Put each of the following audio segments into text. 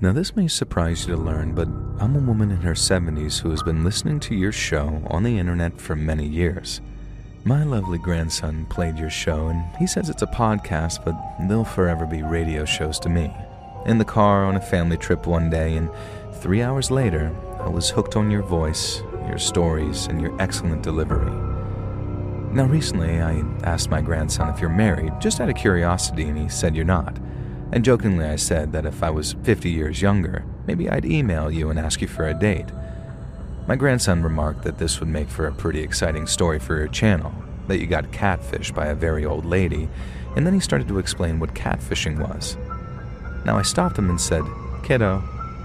Now, this may surprise you to learn, but I'm a woman in her 70s who has been listening to your show on the internet for many years. My lovely grandson played your show, and he says it's a podcast, but they'll forever be radio shows to me. In the car on a family trip one day, and 3 hours later, I was hooked on your voice, your stories, and your excellent delivery. Now, recently, I asked my grandson if you're married, just out of curiosity, and he said you're not. And jokingly, I said that if I was 50 years younger, maybe I'd email you and ask you for a date. My grandson remarked that this would make for a pretty exciting story for your channel, that you got catfished by a very old lady, and then he started to explain what catfishing was. Now, I stopped him and said, "Kiddo,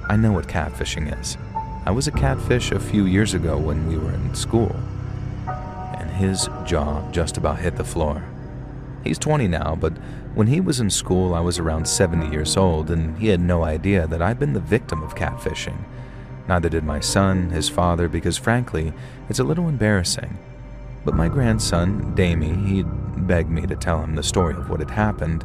I know what catfishing is. I was a catfish a few years ago when we were in school." And his jaw just about hit the floor. He's 20 now, but when he was in school, I was around 70 years old, and he had no idea that I'd been the victim of catfishing. Neither did my son, his father, because frankly, it's a little embarrassing. But my grandson, Damie, he'd begged me to tell him the story of what had happened,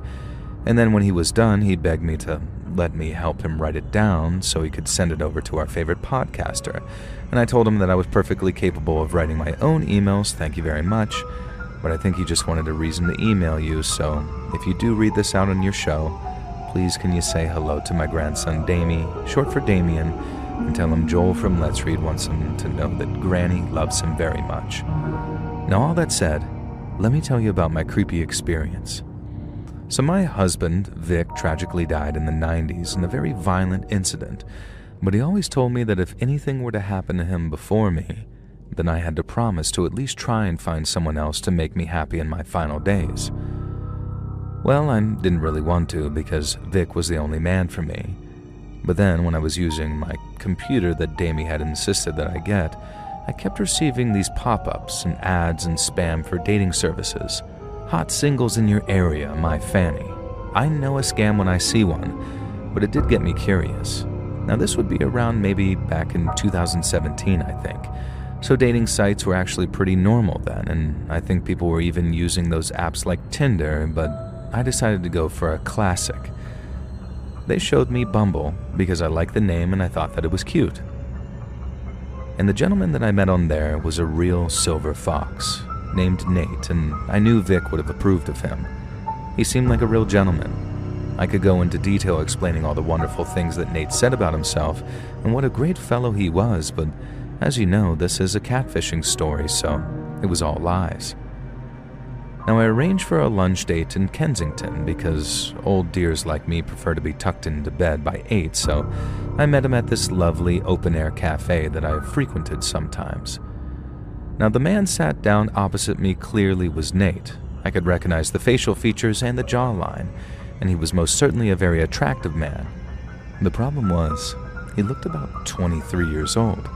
and then when he was done, he begged me to let me help him write it down so he could send it over to our favorite podcaster. And I told him that I was perfectly capable of writing my own emails, thank you very much, but I think he just wanted a reason to email you, so if you do read this out on your show, please can you say hello to my grandson Damie, short for Damien, and tell him Joel from Let's Read wants him to know that Granny loves him very much. Now, all that said, let me tell you about my creepy experience. So my husband, Vic, tragically died in the 90s in a very violent incident, but he always told me that if anything were to happen to him before me, then I had to promise to at least try and find someone else to make me happy in my final days. Well, I didn't really want to because Vic was the only man for me. But then when I was using my computer that Damie had insisted that I get, I kept receiving these pop-ups and ads and spam for dating services. Hot singles in your area, my fanny. I know a scam when I see one, but it did get me curious. Now this would be around maybe back in 2017, I think. So dating sites were actually pretty normal then, and I think people were even using those apps like Tinder, but I decided to go for a classic. They showed me Bumble because I liked the name and I thought that it was cute. And the gentleman that I met on there was a real silver fox, named Nate, and I knew Vic would have approved of him. He seemed like a real gentleman. I could go into detail explaining all the wonderful things that Nate said about himself and what a great fellow he was, but as you know, this is a catfishing story, so it was all lies. Now, I arranged for a lunch date in Kensington because old dears like me prefer to be tucked into bed by 8, so I met him at this lovely open-air cafe that I've frequented sometimes. Now, the man sat down opposite me clearly was Nate. I could recognize the facial features and the jawline, and he was most certainly a very attractive man. The problem was, he looked about 23 years old.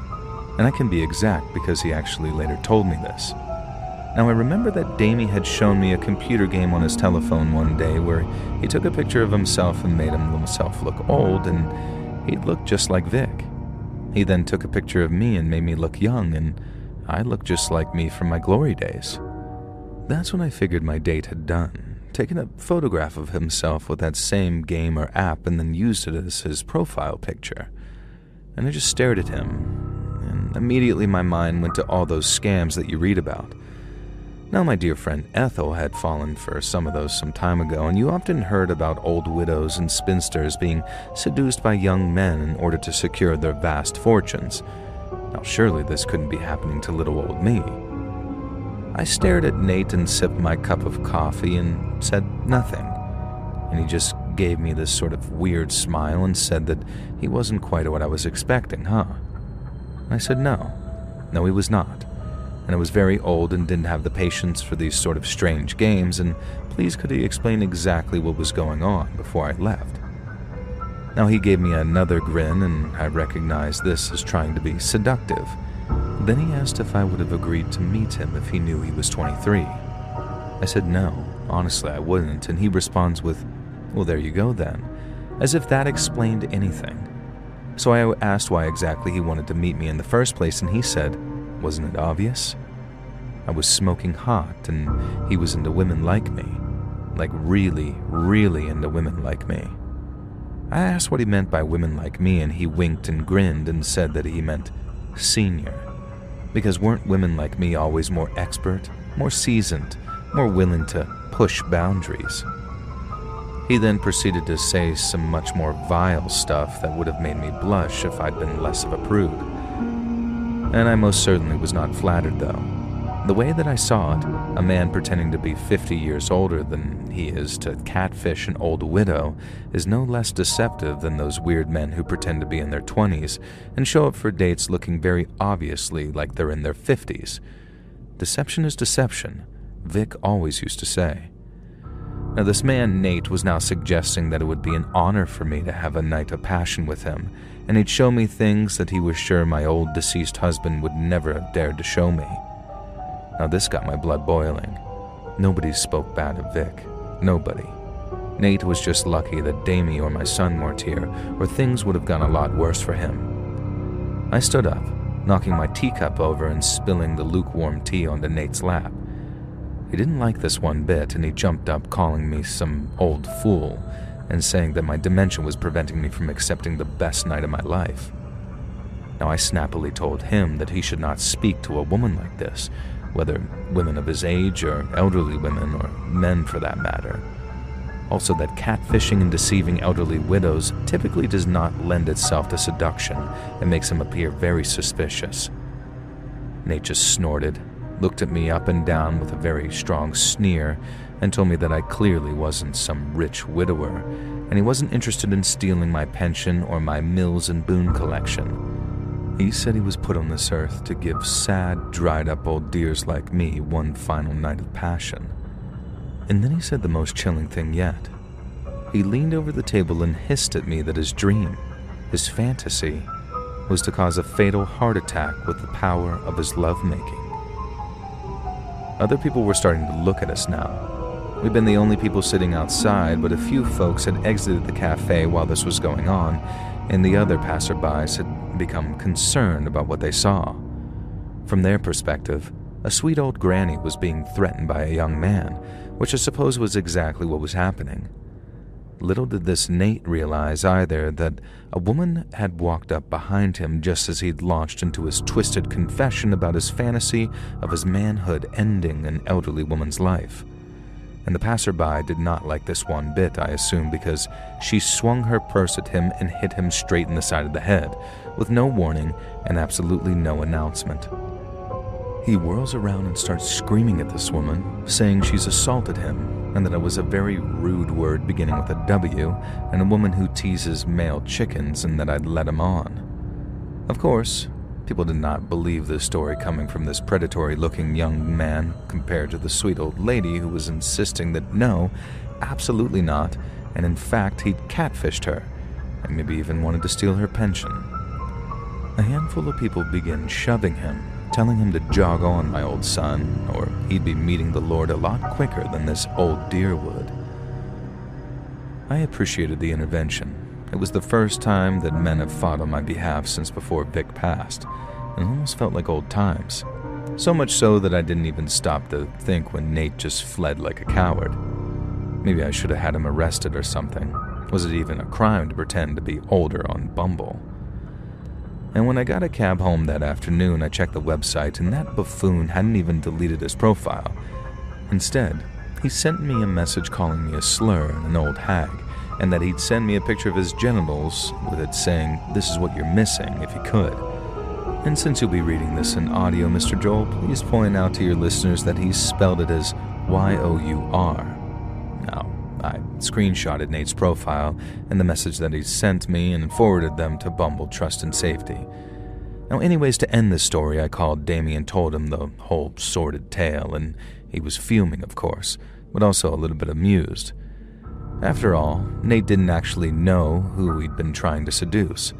And I can be exact because he actually later told me this. Now, I remember that Damie had shown me a computer game on his telephone one day where he took a picture of himself and made himself look old, and he looked just like Vic. He then took a picture of me and made me look young, and I looked just like me from my glory days. That's when I figured my date had done, taken a photograph of himself with that same game or app and then used it as his profile picture. And I just stared at him. And immediately my mind went to all those scams that you read about. Now, my dear friend Ethel had fallen for some of those some time ago, and you often heard about old widows and spinsters being seduced by young men in order to secure their vast fortunes. Now, surely this couldn't be happening to little old me. I stared at Nate and sipped my cup of coffee and said nothing. And he just gave me this sort of weird smile and said that he wasn't quite what I was expecting, huh? I said no, he was not, and I was very old and didn't have the patience for these sort of strange games, and please could he explain exactly what was going on before I left. Now he gave me another grin, and I recognized this as trying to be seductive. Then he asked if I would have agreed to meet him if he knew he was 23. I said no, honestly I wouldn't, and he responds with, "Well, there you go then," as if that explained anything. So I asked why exactly he wanted to meet me in the first place, and he said, "Wasn't it obvious? I was smoking hot, and he was into women like me. Like really, really into women like me." I asked what he meant by women like me, and he winked and grinned and said that he meant senior. Because weren't women like me always more expert, more seasoned, more willing to push boundaries? He then proceeded to say some much more vile stuff that would have made me blush if I'd been less of a prude. And I most certainly was not flattered, though. The way that I saw it, a man pretending to be 50 years older than he is to catfish an old widow is no less deceptive than those weird men who pretend to be in their 20s and show up for dates looking very obviously like they're in their 50s. Deception is deception, Vic always used to say. Now, this man, Nate, was now suggesting that it would be an honor for me to have a night of passion with him, and he'd show me things that he was sure my old deceased husband would never have dared to show me. Now, this got my blood boiling. Nobody spoke bad of Vic. Nobody. Nate was just lucky that Damie or my son weren't here, or things would have gone a lot worse for him. I stood up, knocking my teacup over and spilling the lukewarm tea onto Nate's lap. He didn't like this one bit, and he jumped up calling me some old fool and saying that my dementia was preventing me from accepting the best night of my life. Now, I snappily told him that he should not speak to a woman like this, whether women of his age or elderly women or men for that matter. Also, that catfishing and deceiving elderly widows typically does not lend itself to seduction and makes him appear very suspicious. Nate just snorted, looked at me up and down with a very strong sneer, and told me that I clearly wasn't some rich widower, and he wasn't interested in stealing my pension or my Mills and Boone collection. He said he was put on this earth to give sad, dried-up old dears like me one final night of passion. And then he said the most chilling thing yet. He leaned over the table and hissed at me that his dream, his fantasy, was to cause a fatal heart attack with the power of his lovemaking. Other people were starting to look at us now. We'd been the only people sitting outside, but a few folks had exited the cafe while this was going on, and the other passerbys had become concerned about what they saw. From their perspective, a sweet old granny was being threatened by a young man, which I suppose was exactly what was happening. Little did this Nate realize either that a woman had walked up behind him just as he'd launched into his twisted confession about his fantasy of his manhood ending an elderly woman's life. And the passerby did not like this one bit, I assume, because she swung her purse at him and hit him straight in the side of the head, with no warning and absolutely no announcement. He whirls around and starts screaming at this woman, saying she's assaulted him, and that it was a very rude word beginning with a W, and a woman who teases male chickens, and that I'd let him on. Of course, people did not believe this story coming from this predatory-looking young man compared to the sweet old lady who was insisting that no, absolutely not, and in fact he'd catfished her, and maybe even wanted to steal her pension. A handful of people began shoving him, telling him to jog on, my old son, or he'd be meeting the Lord a lot quicker than this old dear would. I appreciated the intervention. It was the first time that men have fought on my behalf since before Vic passed, and it almost felt like old times. So much so that I didn't even stop to think when Nate just fled like a coward. Maybe I should have had him arrested or something. Was it even a crime to pretend to be older on Bumble? And when I got a cab home that afternoon, I checked the website, and that buffoon hadn't even deleted his profile. Instead, he sent me a message calling me a slur and an old hag, and that he'd send me a picture of his genitals with it saying, "This is what you're missing, if you could." And since you'll be reading this in audio, Mr. Joel, please point out to your listeners that he spelled it as Y-O-U-R. Now, I screenshotted Nate's profile and the message that he sent me and forwarded them to Bumble Trust and Safety. Now, anyways, to end this story, I called Damie and told him the whole sordid tale, and he was fuming, of course, but also a little bit amused. After all, Nate didn't actually know who he'd been trying to seduce.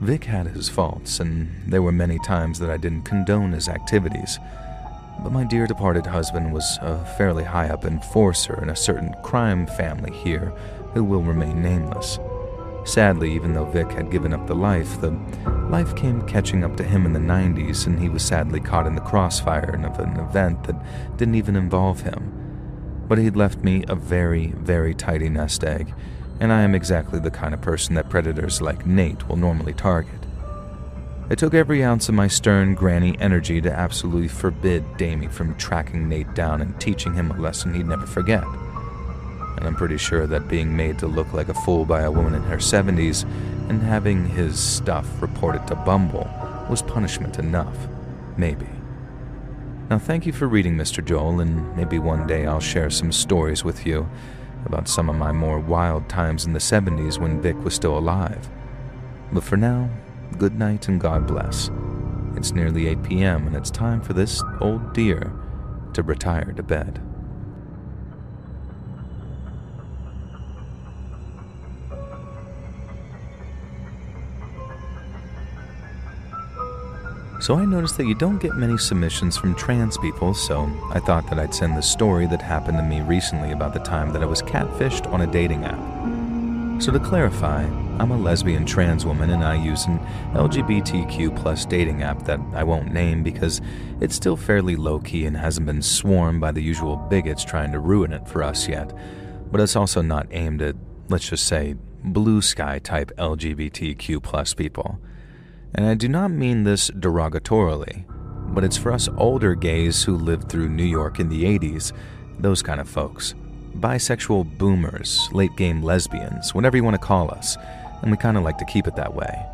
Vic had his faults, and there were many times that I didn't condone his activities. But my dear departed husband was a fairly high-up enforcer in a certain crime family here who will remain nameless. Sadly, even though Vic had given up the life life came catching up to him in the 90s, and he was sadly caught in the crossfire of an event that didn't even involve him. But he'd left me a very, very tidy nest egg, and I am exactly the kind of person that predators like Nate will normally target. It took every ounce of my stern granny energy to absolutely forbid Damie from tracking Nate down and teaching him a lesson he'd never forget. And I'm pretty sure that being made to look like a fool by a woman in her 70s and having his stuff reported to Bumble was punishment enough. Maybe. Now thank you for reading, Mr. Joel, and maybe one day I'll share some stories with you about some of my more wild times in the 70s when Vic was still alive. But for now, good night and God bless. It's nearly 8 p.m. and it's time for this old dear to retire to bed. So I noticed that you don't get many submissions from trans people, so I thought that I'd send the story that happened to me recently about the time that I was catfished on a dating app. So to clarify, I'm a lesbian trans woman and I use an LGBTQ plus dating app that I won't name because it's still fairly low-key and hasn't been swarmed by the usual bigots trying to ruin it for us yet. But it's also not aimed at, let's just say, blue sky type LGBTQ plus people. And I do not mean this derogatorily, but it's for us older gays who lived through New York in the 80s, those kind of folks. Bisexual boomers, late-game lesbians, whatever you want to call us, and we kind of like to keep it that way.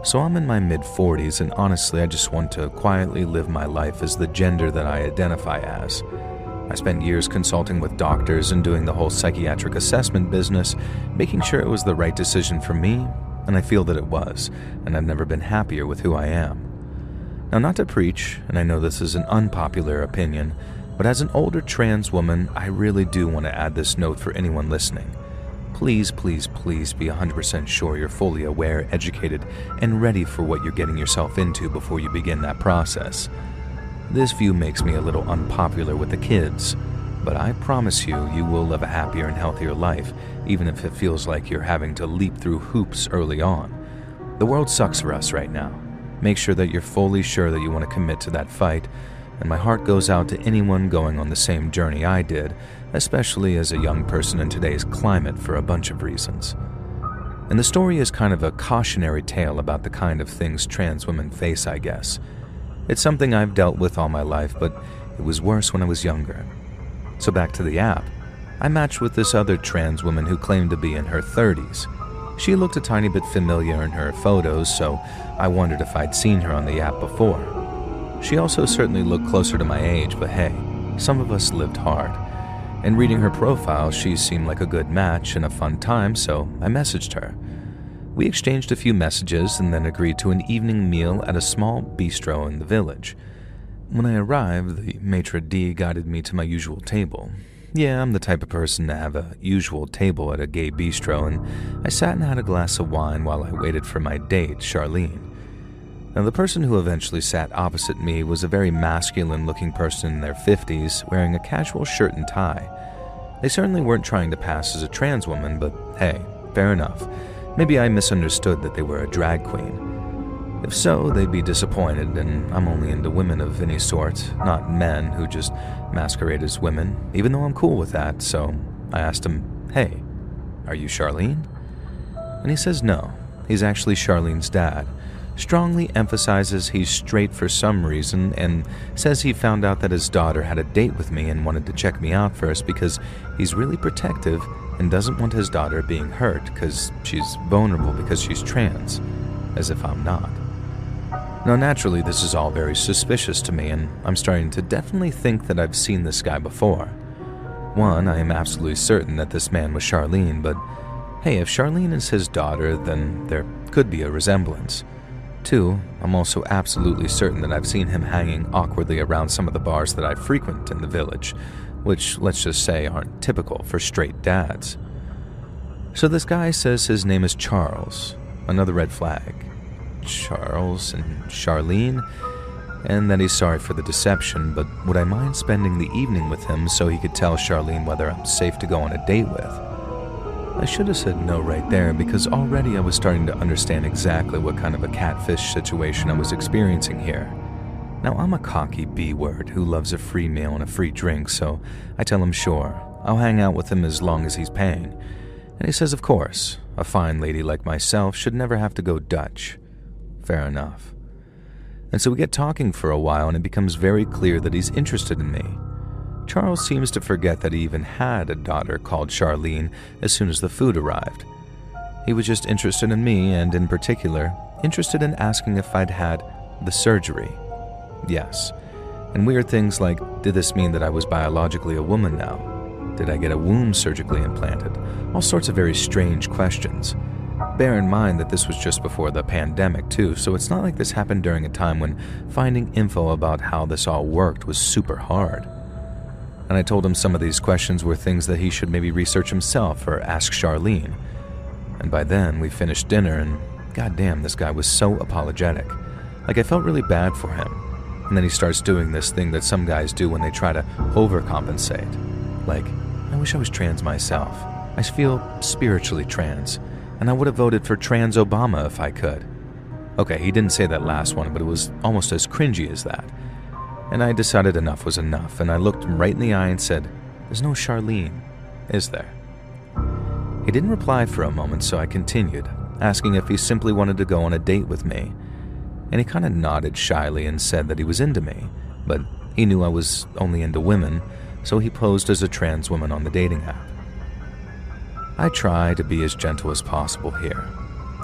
So I'm in my mid-40s, and honestly I just want to quietly live my life as the gender that I identify as. I spent years consulting with doctors and doing the whole psychiatric assessment business, making sure it was the right decision for me, and I feel that it was, and I've never been happier with who I am. Now, not to preach, and I know this is an unpopular opinion, but as an older trans woman, I really do want to add this note for anyone listening. Please, please, please be 100% sure you're fully aware, educated, and ready for what you're getting yourself into before you begin that process. This view makes me a little unpopular with the kids, but I promise you, you will live a happier and healthier life, even if it feels like you're having to leap through hoops early on. The world sucks for us right now. Make sure that you're fully sure that you want to commit to that fight, and my heart goes out to anyone going on the same journey I did, especially as a young person in today's climate for a bunch of reasons. And the story is kind of a cautionary tale about the kind of things trans women face, I guess. It's something I've dealt with all my life, but it was worse when I was younger. So back to the app. I matched with this other trans woman who claimed to be in her 30s. She looked a tiny bit familiar in her photos, so I wondered if I'd seen her on the app before. She also certainly looked closer to my age, but hey, some of us lived hard. And reading her profile, she seemed like a good match and a fun time, so I messaged her. We exchanged a few messages and then agreed to an evening meal at a small bistro in the village. When I arrived, the maitre d' guided me to my usual table. Yeah, I'm the type of person to have a usual table at a gay bistro, and I sat and had a glass of wine while I waited for my date, Charlene. Now, the person who eventually sat opposite me was a very masculine-looking person in their 50s, wearing a casual shirt and tie. They certainly weren't trying to pass as a trans woman, but hey, fair enough. Maybe I misunderstood that they were a drag queen. If so, they'd be disappointed, and I'm only into women of any sort, not men who just masquerade as women, even though I'm cool with that, so I asked him, "Hey, are you Charlene?" And he says no, he's actually Charlene's dad, strongly emphasizes he's straight for some reason, and says he found out that his daughter had a date with me and wanted to check me out first because he's really protective and doesn't want his daughter being hurt because she's vulnerable because she's trans, as if I'm not. Now, naturally, this is all very suspicious to me, and I'm starting to definitely think that I've seen this guy before. One, I am absolutely certain that this man was Charlene, but hey, if Charlene is his daughter, then there could be a resemblance. Two, I'm also absolutely certain that I've seen him hanging awkwardly around some of the bars that I frequent in the village, which, let's just say, aren't typical for straight dads. So this guy says his name is Charles, another red flag. Charles and Charlene, and that he's sorry for the deception, but would I mind spending the evening with him so he could tell Charlene whether I'm safe to go on a date with? I should have said no right there, because already I was starting to understand exactly what kind of a catfish situation I was experiencing here. Now, I'm a cocky B-word who loves a free meal and a free drink, so I tell him sure, I'll hang out with him as long as he's paying. And he says, of course, a fine lady like myself should never have to go Dutch. Fair enough. And so we get talking for a while, and it becomes very clear that he's interested in me. Charles seems to forget that he even had a daughter called Charlene as soon as the food arrived. He was just interested in me, and in particular, interested in asking if I'd had the surgery. Yes. And weird things like, did this mean that I was biologically a woman now? Did I get a womb surgically implanted? All sorts of very strange questions. Bear in mind that this was just before the pandemic too, so it's not like this happened during a time when finding info about how this all worked was super hard. And I told him some of these questions were things that he should maybe research himself or ask Charlene. And by then, we finished dinner, and goddamn, this guy was so apologetic. Like, I felt really bad for him. And then he starts doing this thing that some guys do when they try to overcompensate. Like, I wish I was trans myself. I feel spiritually trans, and I would have voted for trans Obama if I could. Okay, he didn't say that last one, but it was almost as cringy as that. And I decided enough was enough, and I looked him right in the eye and said, "There's no Charlene, is there?" He didn't reply for a moment, so I continued, asking if he simply wanted to go on a date with me. And he kind of nodded shyly and said that he was into me, but he knew I was only into women, so he posed as a trans woman on the dating app. I try to be as gentle as possible here.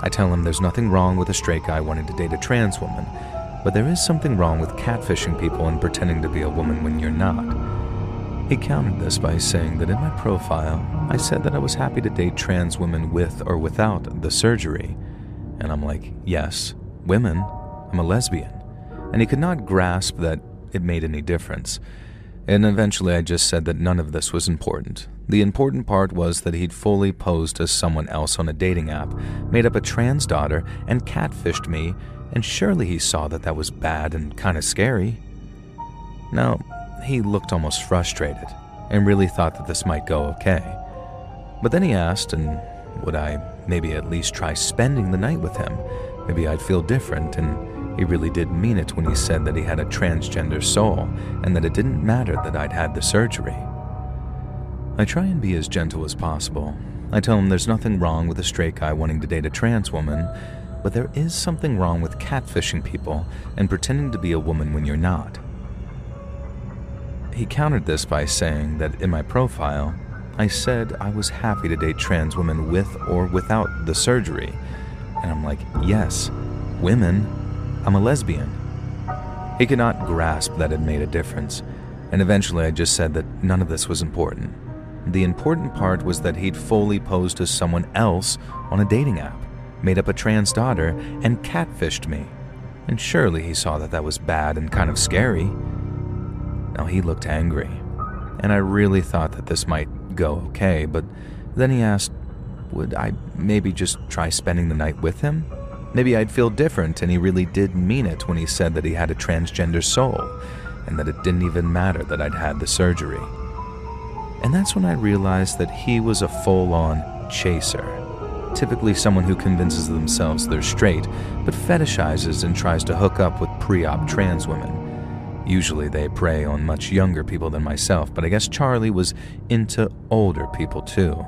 I tell him there's nothing wrong with a straight guy wanting to date a trans woman, but there is something wrong with catfishing people and pretending to be a woman when you're not. He countered this by saying that in my profile, I said that I was happy to date trans women with or without the surgery. And I'm like, yes, women, I'm a lesbian. And he could not grasp that it made any difference. And eventually I just said that none of this was important. The important part was that he'd fully posed as someone else on a dating app, made up a trans daughter, and catfished me, and surely he saw that that was bad and kind of scary. Now, he looked almost frustrated, and really thought that this might go okay. But then he asked, and would I maybe at least try spending the night with him? Maybe I'd feel different, and he really did mean it when he said that he had a transgender soul, and that it didn't matter that I'd had the surgery. I try and be as gentle as possible. I tell him there's nothing wrong with a straight guy wanting to date a trans woman, but there is something wrong with catfishing people and pretending to be a woman when you're not. He countered this by saying that in my profile, I said I was happy to date trans women with or without the surgery. And I'm like, yes, women, I'm a lesbian. He could not grasp that it made a difference, and eventually I just said that none of this was important. The important part was that he'd fully posed as someone else on a dating app, made up a trans daughter, and catfished me. And surely he saw that that was bad and kind of scary. Now he looked angry, and I really thought that this might go okay, but then he asked, would I maybe just try spending the night with him? Maybe I'd feel different, and he really did mean it when he said that he had a transgender soul, and that it didn't even matter that I'd had the surgery. And that's when I realized that he was a full-on chaser. Typically someone who convinces themselves they're straight, but fetishizes and tries to hook up with pre-op trans women. Usually they prey on much younger people than myself, but I guess Charlie was into older people too.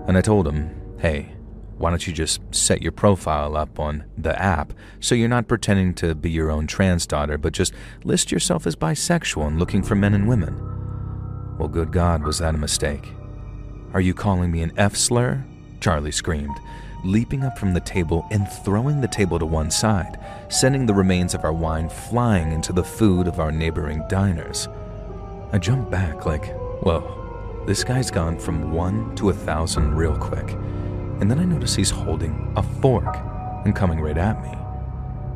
And I told him, hey, why don't you just set your profile up on the app so you're not pretending to be your own trans daughter, but just list yourself as bisexual and looking for men and women. Well, good God, was that a mistake? Are you calling me an F-slur? Charlie screamed, leaping up from the table and throwing the table to one side, sending the remains of our wine flying into the food of our neighboring diners. I jumped back like, whoa, this guy's gone from 1 to 1,000 real quick. And then I notice he's holding a fork and coming right at me.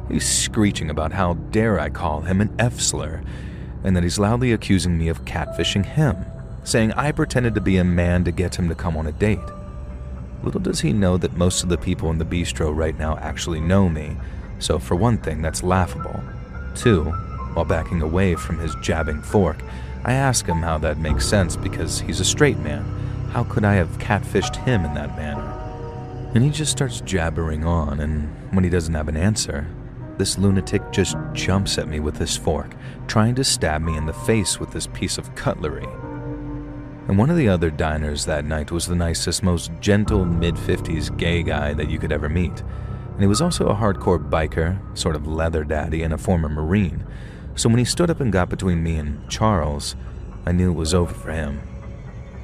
He's screeching about how dare I call him an F-slur, and that he's loudly accusing me of catfishing him, saying I pretended to be a man to get him to come on a date. Little does he know that most of the people in the bistro right now actually know me, so for one thing, that's laughable. Two, while backing away from his jabbing fork, I ask him how that makes sense because he's a straight man. How could I have catfished him in that manner? And he just starts jabbering on, and when he doesn't have an answer, this lunatic just jumps at me with this fork, trying to stab me in the face with this piece of cutlery. And one of the other diners that night was the nicest, most gentle mid-50s gay guy that you could ever meet. And he was also a hardcore biker, sort of leather daddy, and a former Marine. So when he stood up and got between me and Charles, I knew it was over for him.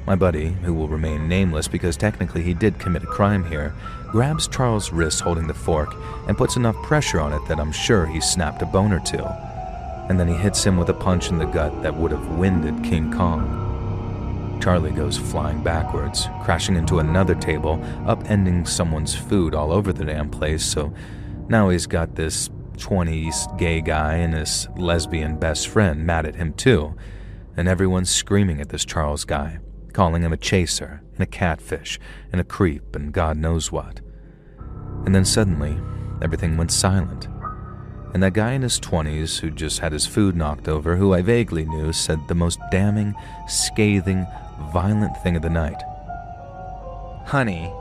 My buddy, who will remain nameless because technically he did commit a crime here, grabs Charles' wrist holding the fork and puts enough pressure on it that I'm sure he snapped a bone or two. And then he hits him with a punch in the gut that would have winded King Kong. Charlie goes flying backwards, crashing into another table, upending someone's food all over the damn place, so now he's got this 20s gay guy and his lesbian best friend mad at him too, and everyone's screaming at this Charles guy, calling him a chaser and a catfish and a creep and God knows what. And then suddenly, everything went silent. And that guy in his 20s who just had his food knocked over, who I vaguely knew, said the most damning, scathing, violent thing of the night. "Honey,"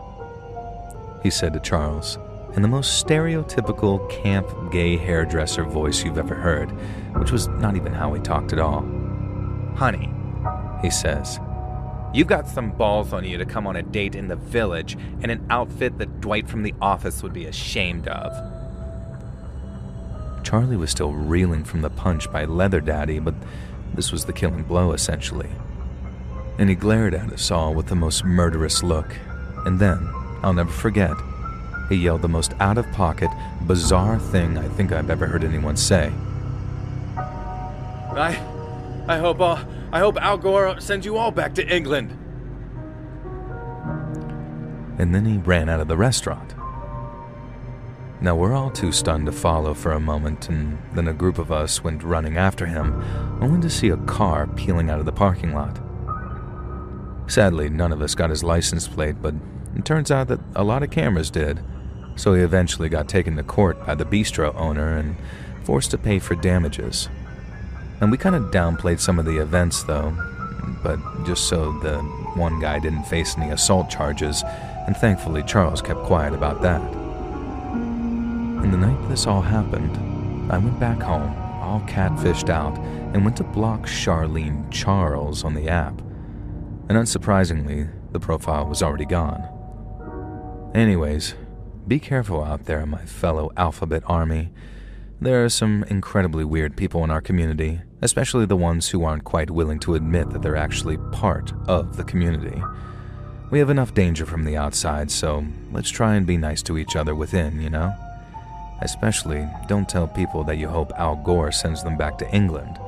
he said to Charles, in the most stereotypical camp gay hairdresser voice you've ever heard, which was not even how he talked at all. "Honey," he says, "you've got some balls on you to come on a date in the village in an outfit that Dwight from The Office would be ashamed of." Charlie was still reeling from the punch by Leather Daddy, but this was the killing blow, essentially. And he glared at us all with the most murderous look. And then, I'll never forget, he yelled the most out-of-pocket, bizarre thing I think I've ever heard anyone say. I hope Al Gore sends you all back to England." And then he ran out of the restaurant. Now we're all too stunned to follow for a moment, and then a group of us went running after him, only to see a car peeling out of the parking lot. Sadly, none of us got his license plate, but it turns out that a lot of cameras did, so he eventually got taken to court by the bistro owner and forced to pay for damages. And we kind of downplayed some of the events though, but just so the one guy didn't face any assault charges, and thankfully Charles kept quiet about that. And the night this all happened, I went back home, all catfished out, and went to block Charlene Charles on the app. And unsurprisingly, the profile was already gone. Anyways, be careful out there, my fellow Alphabet Army. There are some incredibly weird people in our community, especially the ones who aren't quite willing to admit that they're actually part of the community. We have enough danger from the outside, so let's try and be nice to each other within, you know? Especially, don't tell people that you hope Al Gore sends them back to England.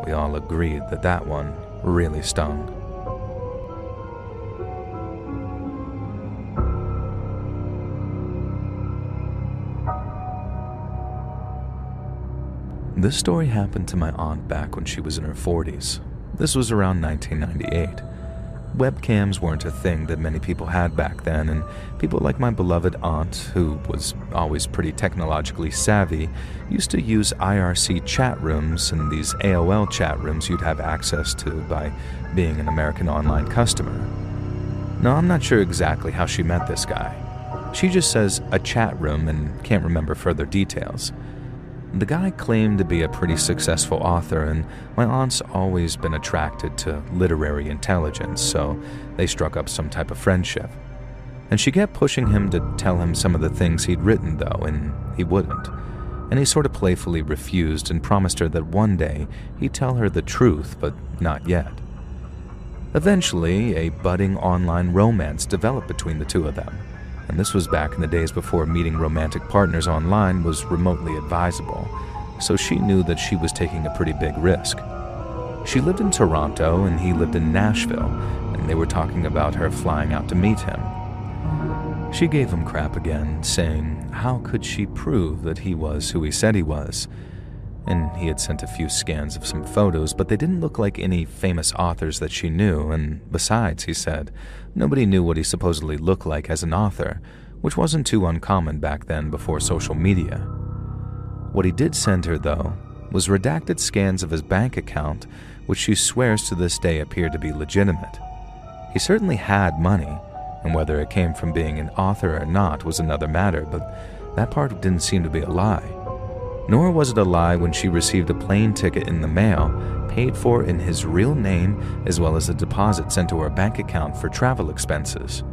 We all agreed that that one really stung. This story happened to my aunt back when she was in her 40s. This was around 1998. Webcams weren't a thing that many people had back then, and people like my beloved aunt, who was always pretty technologically savvy, used to use IRC chat rooms and these AOL chat rooms you'd have access to by being an American Online customer. Now, I'm not sure exactly how she met this guy. She just says a chat room and can't remember further details. The guy claimed to be a pretty successful author, and my aunt's always been attracted to literary intelligence, so they struck up some type of friendship. And she kept pushing him to tell him some of the things he'd written, though, and he wouldn't. And he sort of playfully refused and promised her that one day he'd tell her the truth, but not yet. Eventually, a budding online romance developed between the two of them. And this was back in the days before meeting romantic partners online was remotely advisable, so she knew that she was taking a pretty big risk. She lived in Toronto and he lived in Nashville, and they were talking about her flying out to meet him. She gave him crap again, saying how could she prove that he was who he said he was? And he had sent a few scans of some photos, but they didn't look like any famous authors that she knew, and besides, he said, nobody knew what he supposedly looked like as an author, which wasn't too uncommon back then before social media. What he did send her, though, was redacted scans of his bank account, which she swears to this day appeared to be legitimate. He certainly had money, and whether it came from being an author or not was another matter, but that part didn't seem to be a lie. Nor was it a lie when she received a plane ticket in the mail, paid for in his real name, as well as a deposit sent to her bank account for travel expenses.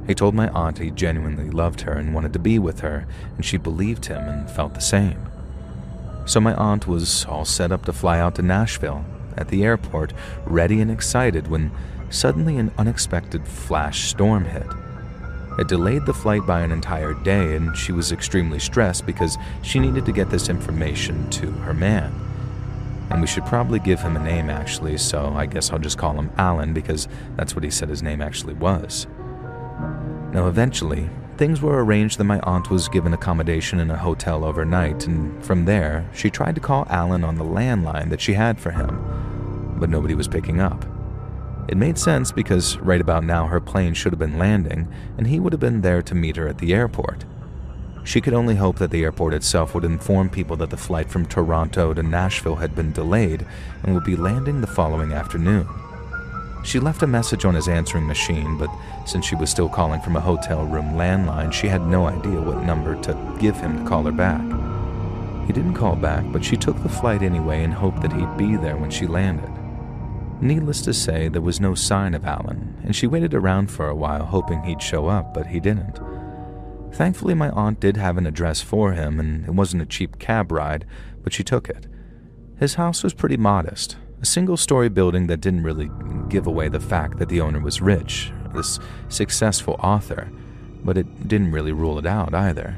He told my aunt he genuinely loved her and wanted to be with her, and she believed him and felt the same. So my aunt was all set up to fly out to Nashville, at the airport, ready and excited, when suddenly an unexpected flash storm hit. It delayed the flight by an entire day, and she was extremely stressed because she needed to get this information to her man. And we should probably give him a name, actually, so I guess I'll just call him Alan because that's what he said his name actually was. Now, eventually, things were arranged that my aunt was given accommodation in a hotel overnight, and from there, she tried to call Alan on the landline that she had for him, but nobody was picking up. It made sense because right about now her plane should have been landing, and he would have been there to meet her at the airport. She could only hope that the airport itself would inform people that the flight from Toronto to Nashville had been delayed and would be landing the following afternoon. She left a message on his answering machine, but since she was still calling from a hotel room landline, she had no idea what number to give him to call her back. He didn't call back, but she took the flight anyway and hoped that he'd be there when she landed. Needless to say, there was no sign of Alan, and she waited around for a while hoping he'd show up, but he didn't. Thankfully, my aunt did have an address for him, and it wasn't a cheap cab ride, but she took it. His house was pretty modest, a single-story building that didn't really give away the fact that the owner was rich, this successful author, but it didn't really rule it out either.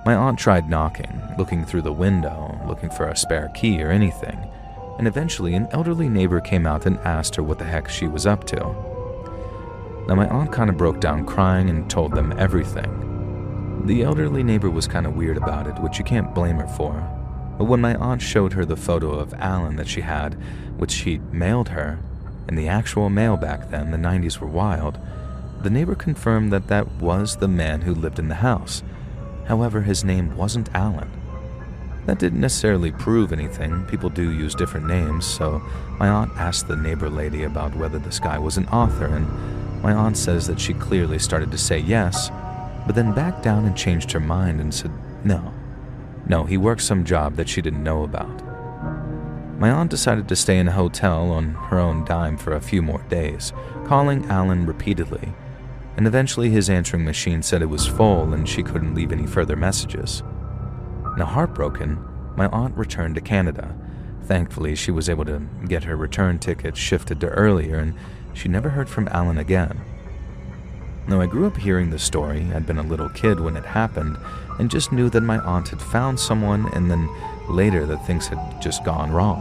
My aunt tried knocking, looking through the window, looking for a spare key or anything, and eventually an elderly neighbor came out and asked her what the heck she was up to. Now my aunt kind of broke down crying and told them everything. The elderly neighbor was kind of weird about it, which you can't blame her for. But when my aunt showed her the photo of Alan that she had, which she'd mailed her, and the actual mail back then, the 90s were wild, the neighbor confirmed that that was the man who lived in the house. However, his name wasn't Alan. That didn't necessarily prove anything. People do use different names, so my aunt asked the neighbor lady about whether this guy was an author, and my aunt says that she clearly started to say yes, but then backed down and changed her mind and said no. No, he worked some job that she didn't know about. My aunt decided to stay in a hotel on her own dime for a few more days, calling Alan repeatedly, and eventually his answering machine said it was full and she couldn't leave any further messages. Now heartbroken, my aunt returned to Canada. Thankfully, she was able to get her return ticket shifted to earlier, and she never heard from Alan again. Now, I grew up hearing the story. I'd been a little kid when it happened, and just knew that my aunt had found someone, and then later that things had just gone wrong.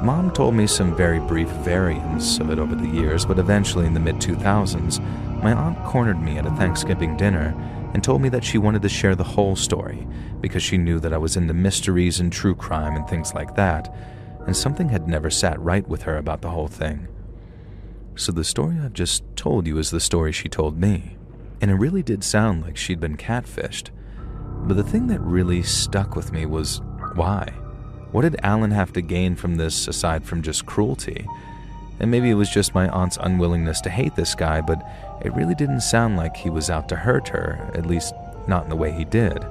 Mom told me some very brief variants of it over the years, but eventually in the mid-2000s, my aunt cornered me at a Thanksgiving dinner and told me that she wanted to share the whole story because she knew that I was into mysteries and true crime and things like that, and something had never sat right with her about the whole thing. So the story I've just told you is the story she told me, and it really did sound like she'd been catfished. But the thing that really stuck with me was why? What did Alan have to gain from this aside from just cruelty? And maybe it was just my aunt's unwillingness to hate this guy, but it really didn't sound like he was out to hurt her, at least not in the way he did.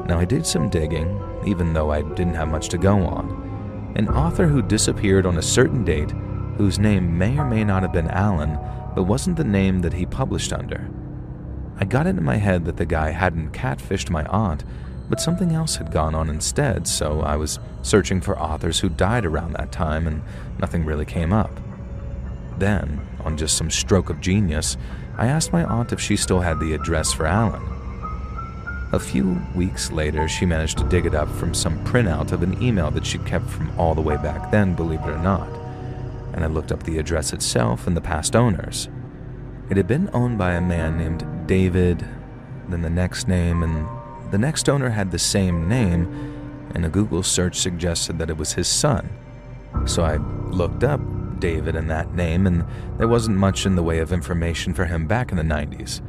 Now, I did some digging, even though I didn't have much to go on. An author who disappeared on a certain date, whose name may or may not have been Alan, but wasn't the name that he published under. I got it in my head that the guy hadn't catfished my aunt, but something else had gone on instead, so I was searching for authors who died around that time, and nothing really came up. Then, on just some stroke of genius, I asked my aunt if she still had the address for Alan. A few weeks later, she managed to dig it up from some printout of an email that she'd kept from all the way back then, believe it or not. And I looked up the address itself and the past owners. It had been owned by a man named David, then the next name, and the next owner had the same name, and a Google search suggested that it was his son. So I looked up David and that name, and there wasn't much in the way of information for him back in the 90s.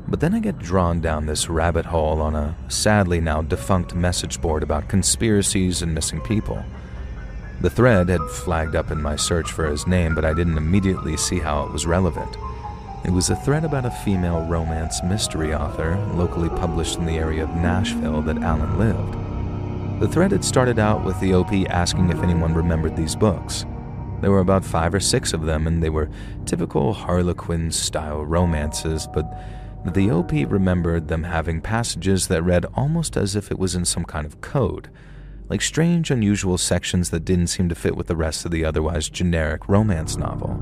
But then I get drawn down this rabbit hole on a sadly now defunct message board about conspiracies and missing people. The thread had flagged up in my search for his name, but I didn't immediately see how it was relevant. It was a thread about a female romance mystery author, locally published in the area of Nashville that Alan lived. The thread had started out with the OP asking if anyone remembered these books. There were about 5 or 6 of them, and they were typical Harlequin-style romances, but the OP remembered them having passages that read almost as if it was in some kind of code, like strange, unusual sections that didn't seem to fit with the rest of the otherwise generic romance novel.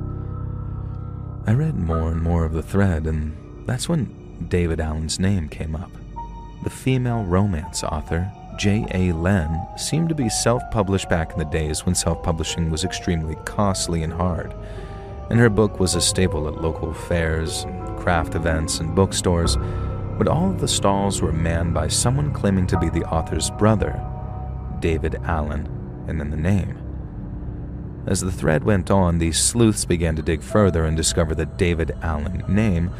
I read more and more of the thread, and that's when David Allen's name came up. The female romance author, J.A. Len, seemed to be self-published back in the days when self-publishing was extremely costly and hard, and her book was a staple at local fairs, craft events, and bookstores, but all of the stalls were manned by someone claiming to be the author's brother, David Allen, and then the name. As the thread went on, these sleuths began to dig further and discover that David Allen's name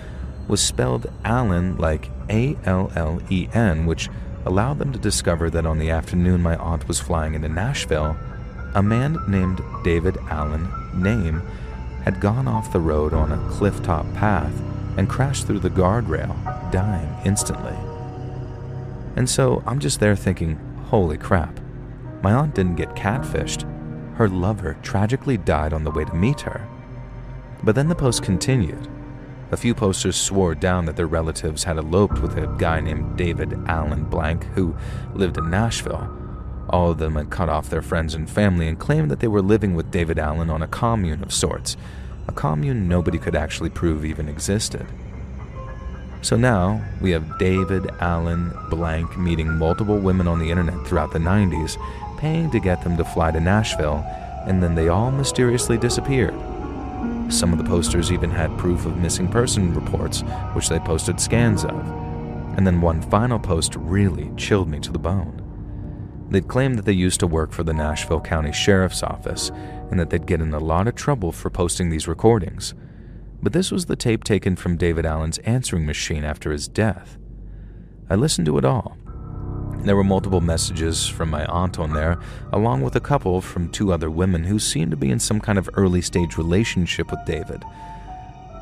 was spelled Allen like A-L-L-E-N, which allowed them to discover that on the afternoon my aunt was flying into Nashville, a man named David Allen name had gone off the road on a clifftop path and crashed through the guardrail, dying instantly. And so I'm just there thinking, holy crap, my aunt didn't get catfished. Her lover tragically died on the way to meet her. But then the post continued. A few posters swore down that their relatives had eloped with a guy named David Allen Blank who lived in Nashville. All of them had cut off their friends and family and claimed that they were living with David Allen on a commune of sorts, a commune nobody could actually prove even existed. So now we have David Allen Blank meeting multiple women on the internet throughout the 90s, paying to get them to fly to Nashville, and then they all mysteriously disappeared. Some of the posters even had proof of missing person reports, which they posted scans of. And then one final post really chilled me to the bone. They'd claimed that they used to work for the Nashville County Sheriff's Office, and that they'd get in a lot of trouble for posting these recordings. But this was the tape taken from David Allen's answering machine after his death. I listened to it all. There were multiple messages from my aunt on there, along with a couple from 2 other women who seemed to be in some kind of early-stage relationship with David.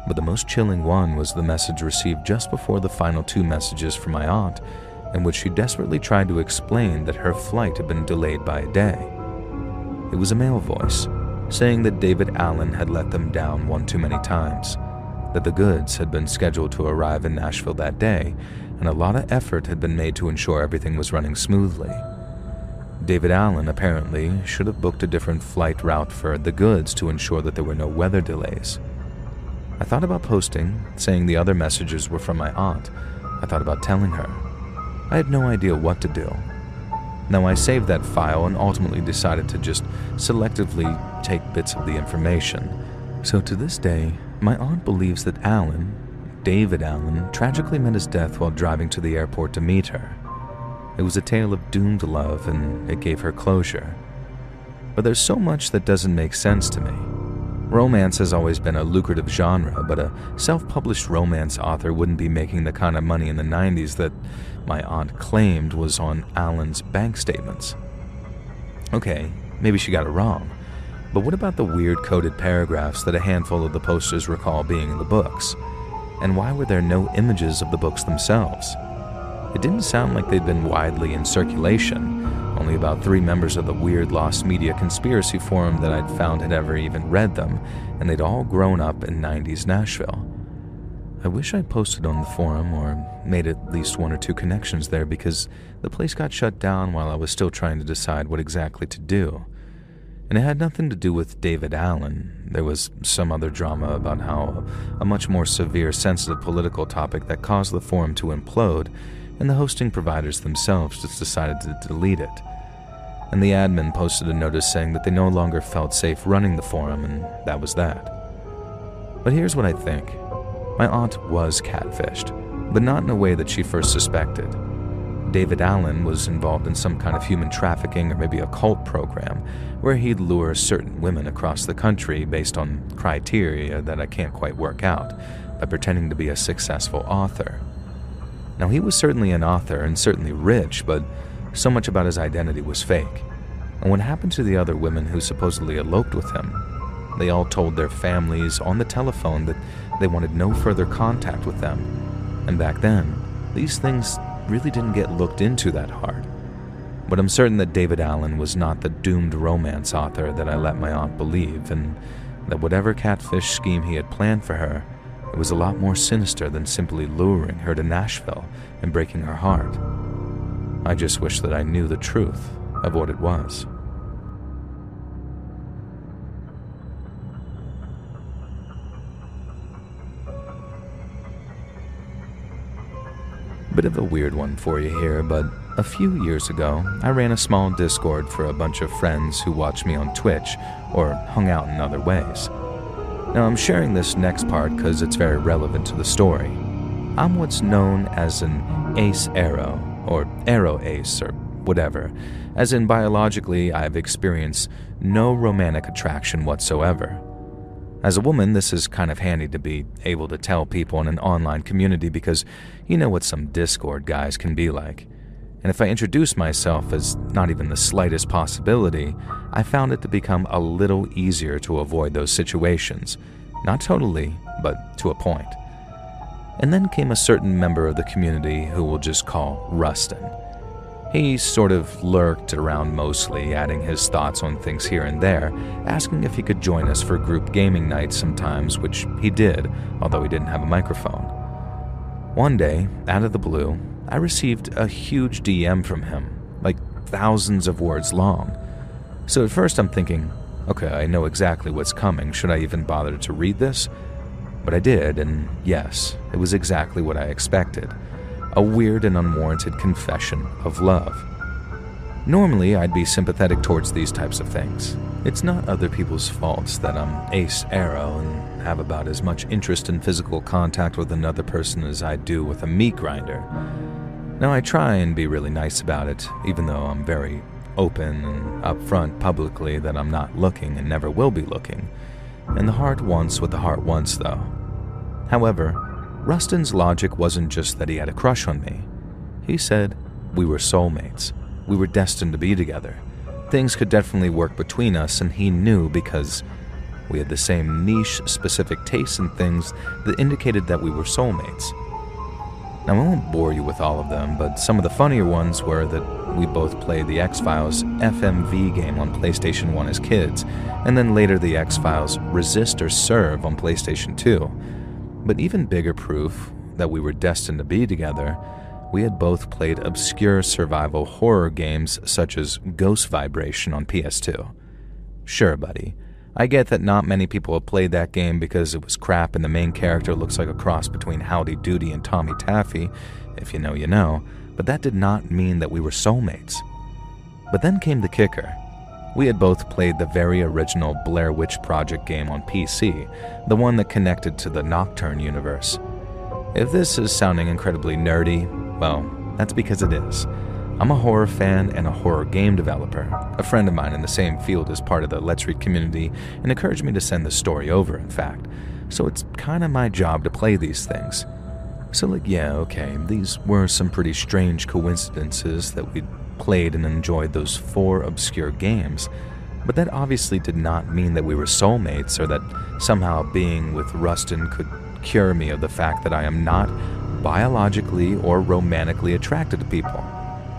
But the most chilling one was the message received just before the final 2 messages from my aunt, in which she desperately tried to explain that her flight had been delayed by a day. It was a male voice, saying that David Allen had let them down one too many times, that the goods had been scheduled to arrive in Nashville that day, and a lot of effort had been made to ensure everything was running smoothly. David Allen apparently should have booked a different flight route for the goods to ensure that there were no weather delays. I thought about posting, saying the other messages were from my aunt. I thought about telling her. I had no idea what to do. Now I saved that file and ultimately decided to just selectively take bits of the information. So to this day, my aunt believes that David Allen, tragically met his death while driving to the airport to meet her. It was a tale of doomed love, and it gave her closure. But there's so much that doesn't make sense to me. Romance has always been a lucrative genre, but a self-published romance author wouldn't be making the kind of money in the 90s that my aunt claimed was on Allen's bank statements. Okay, maybe she got it wrong, but what about the weird coded paragraphs that a handful of the posters recall being in the books? And why were there no images of the books themselves? It didn't sound like they'd been widely in circulation. Only about 3 members of the weird lost media conspiracy forum that I'd found had ever even read them, and they'd all grown up in 90s Nashville. I wish I'd posted on the forum or made at least 1 or 2 connections there, because the place got shut down while I was still trying to decide what exactly to do. And it had nothing to do with David Allen. There was some other drama about how a much more severe, sensitive political topic that caused the forum to implode, and the hosting providers themselves just decided to delete it. And the admin posted a notice saying that they no longer felt safe running the forum, and that was that. But here's what I think. My aunt was catfished, but not in a way that she first suspected. David Allen was involved in some kind of human trafficking or maybe a cult program where he'd lure certain women across the country based on criteria that I can't quite work out by pretending to be a successful author. Now, he was certainly an author and certainly rich, but so much about his identity was fake. And what happened to the other women who supposedly eloped with him? They all told their families on the telephone that they wanted no further contact with them. And back then, these things really didn't get looked into that hard. but I'm certain that David Allen was not the doomed romance author that I let my aunt believe, and that whatever catfish scheme he had planned for her, it was a lot more sinister than simply luring her to Nashville and breaking her heart. I just wish that I knew the truth of what it was. Bit of a weird one for you here, but a few years ago, I ran a small Discord for a bunch of friends who watched me on Twitch or hung out in other ways. Now, I'm sharing this next part because it's very relevant to the story. I'm what's known as an ace arrow, or arrow ace, or whatever, as in biologically I've experienced no romantic attraction whatsoever. As a woman, this is kind of handy to be able to tell people in an online community because you know what some Discord guys can be like. And if I introduce myself as not even the slightest possibility, I found it to become a little easier to avoid those situations. Not totally, but to a point. And then came a certain member of the community who we'll just call Rustin. He sort of lurked around mostly, adding his thoughts on things here and there, asking if he could join us for group gaming nights sometimes, which he did, although he didn't have a microphone. One day, out of the blue, I received a huge DM from him, like thousands of words long. So at first I'm thinking, okay, I know exactly what's coming, should I even bother to read this? But I did, and yes, it was exactly what I expected. A weird and unwarranted confession of love. Normally, I'd be sympathetic towards these types of things. It's not other people's faults that I'm ace arrow and have about as much interest in physical contact with another person as I do with a meat grinder. Now, I try and be really nice about it, even though I'm very open and upfront publicly that I'm not looking and never will be looking. And the heart wants what the heart wants, though. However, Rustin's logic wasn't just that he had a crush on me. He said we were soulmates. We were destined to be together. Things could definitely work between us, and he knew because we had the same niche, specific tastes in things that indicated that we were soulmates. Now, I won't bore you with all of them, but some of the funnier ones were that we both played the X-Files FMV game on PlayStation 1 as kids, and then later the X-Files Resist or Serve on PlayStation 2. But even bigger proof that we were destined to be together, we had both played obscure survival horror games such as Ghost Vibration on PS2. Sure, buddy, I get that not many people have played that game because it was crap and the main character looks like a cross between Howdy Doody and Tommy Taffy, if you know you know, but that did not mean that we were soulmates. But then came the kicker. We had both played the very original Blair Witch Project game on PC, the one that connected to the Nocturne universe. If this is sounding incredibly nerdy, well, that's because it is. I'm a horror fan and a horror game developer. A friend of mine in the same field is part of the Let's Read community and encouraged me to send the story over, in fact. So it's kind of my job to play these things. So yeah, okay, these were some pretty strange coincidences that we'd played and enjoyed those 4 obscure games, but that obviously did not mean that we were soulmates or that somehow being with Rustin could cure me of the fact that I am not biologically or romantically attracted to people.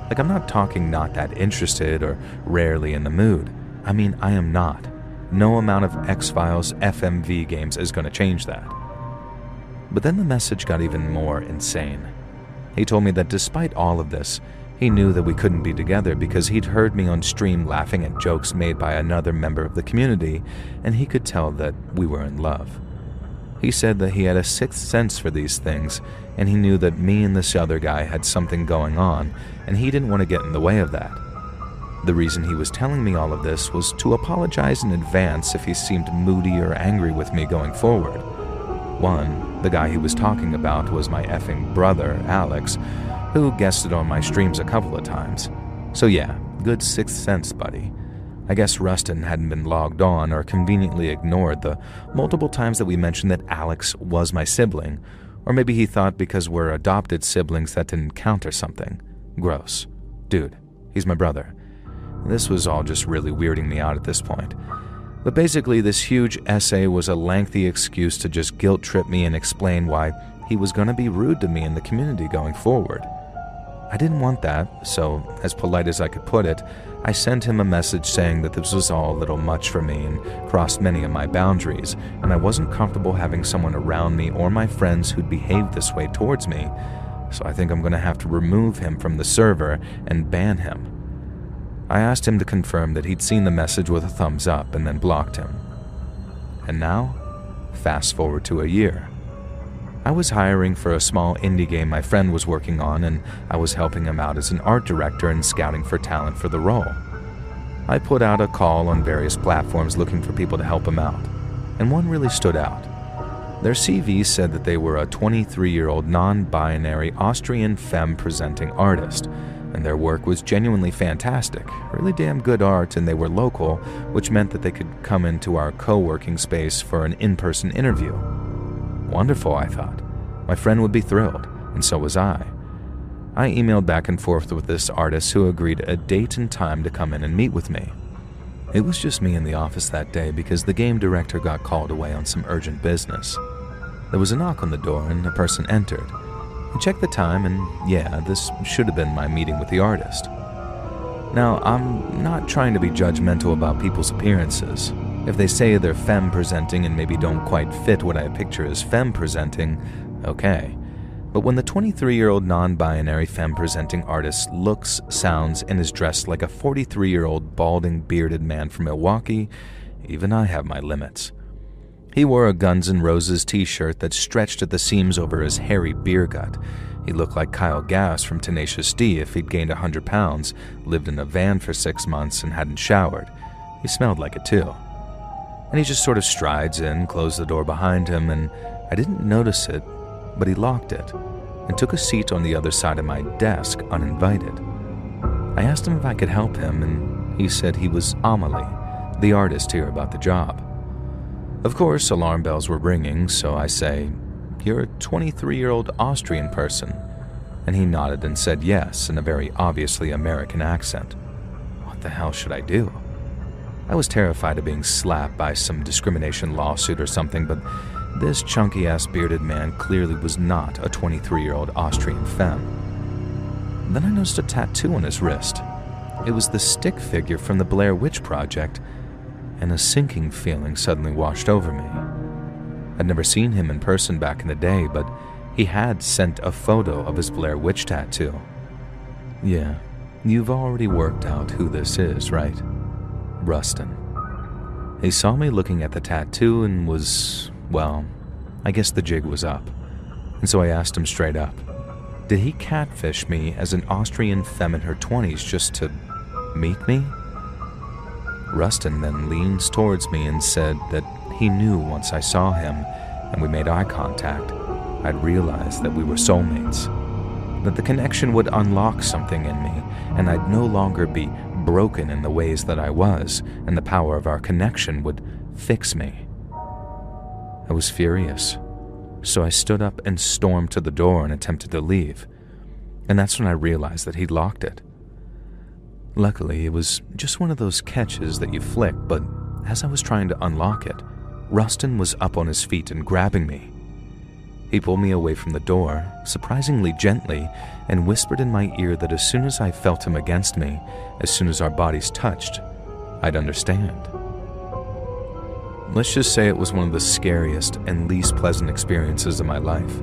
Like, I'm not talking not that interested or rarely in the mood. I mean, I am not. No amount of X-Files FMV games is going to change that. But then the message got even more insane. He told me that despite all of this, he knew that we couldn't be together because he'd heard me on stream laughing at jokes made by another member of the community, and he could tell that we were in love. He said that he had a sixth sense for these things, and he knew that me and this other guy had something going on, and he didn't want to get in the way of that. The reason he was telling me all of this was to apologize in advance if he seemed moody or angry with me going forward. One, the guy he was talking about was my effing brother, Alex, who guested on my streams a couple of times. So yeah, good sixth sense, buddy. I guess Rustin hadn't been logged on or conveniently ignored the multiple times that we mentioned that Alex was my sibling, or maybe he thought because we're adopted siblings that didn't count or something. Gross. Dude, he's my brother. This was all just really weirding me out at this point. But basically, this huge essay was a lengthy excuse to just guilt trip me and explain why he was going to be rude to me in the community going forward. I didn't want that, so as polite as I could put it, I sent him a message saying that this was all a little much for me and crossed many of my boundaries, and I wasn't comfortable having someone around me or my friends who'd behave this way towards me, so I think I'm going to have to remove him from the server and ban him. I asked him to confirm that he'd seen the message with a thumbs up and then blocked him. And now, fast forward to a year. I was hiring for a small indie game my friend was working on, and I was helping him out as an art director and scouting for talent for the role. I put out a call on various platforms looking for people to help him out, and one really stood out. Their CV said that they were a 23-year-old non-binary Austrian femme-presenting artist, and their work was genuinely fantastic, really damn good art, and they were local, which meant that they could come into our co-working space for an in-person interview. Wonderful, I thought. My friend would be thrilled, and so was I. I emailed back and forth with this artist who agreed a date and time to come in and meet with me. It was just me in the office that day because the game director got called away on some urgent business. There was a knock on the door and a person entered. I checked the time and yeah, this should have been my meeting with the artist. Now, I'm not trying to be judgmental about people's appearances. If they say they're femme-presenting and maybe don't quite fit what I picture as femme-presenting, okay. But when the 23-year-old non-binary femme-presenting artist looks, sounds, and is dressed like a 43-year-old balding, bearded man from Milwaukee, even I have my limits. He wore a Guns N' Roses t-shirt that stretched at the seams over his hairy beer gut. He looked like Kyle Gass from Tenacious D if he'd gained 100 pounds, lived in a van for 6 months, and hadn't showered. He smelled like it too. And he just sort of strides in, closed the door behind him, and I didn't notice it, but he locked it and took a seat on the other side of my desk uninvited. I asked him if I could help him, and he said he was Amelie, the artist here about the job. Of course, alarm bells were ringing, so I say, "You're a 23-year-old Austrian person," and he nodded and said yes in a very obviously American accent. What the hell should I do? I was terrified of being slapped by some discrimination lawsuit or something, but this chunky-ass bearded man clearly was not a 23-year-old Austrian femme. Then I noticed a tattoo on his wrist. It was the stick figure from the Blair Witch Project, and a sinking feeling suddenly washed over me. I'd never seen him in person back in the day, but he had sent a photo of his Blair Witch tattoo. Yeah, you've already worked out who this is, right? Rustin. He saw me looking at the tattoo and was, well, I guess the jig was up. And so I asked him straight up, did he catfish me as an Austrian femme in her 20s just to meet me? Rustin then leans towards me and said that he knew once I saw him and we made eye contact, I'd realize that we were soulmates, that the connection would unlock something in me and I'd no longer be broken in the ways that I was, and the power of our connection would fix me. I was furious, so I stood up and stormed to the door and attempted to leave, and that's when I realized that he'd locked it. Luckily, it was just one of those catches that you flick, but as I was trying to unlock it, Rustin was up on his feet and grabbing me. He pulled me away from the door, surprisingly gently, and whispered in my ear that as soon as I felt him against me, as soon as our bodies touched, I'd understand. Let's just say it was one of the scariest and least pleasant experiences of my life.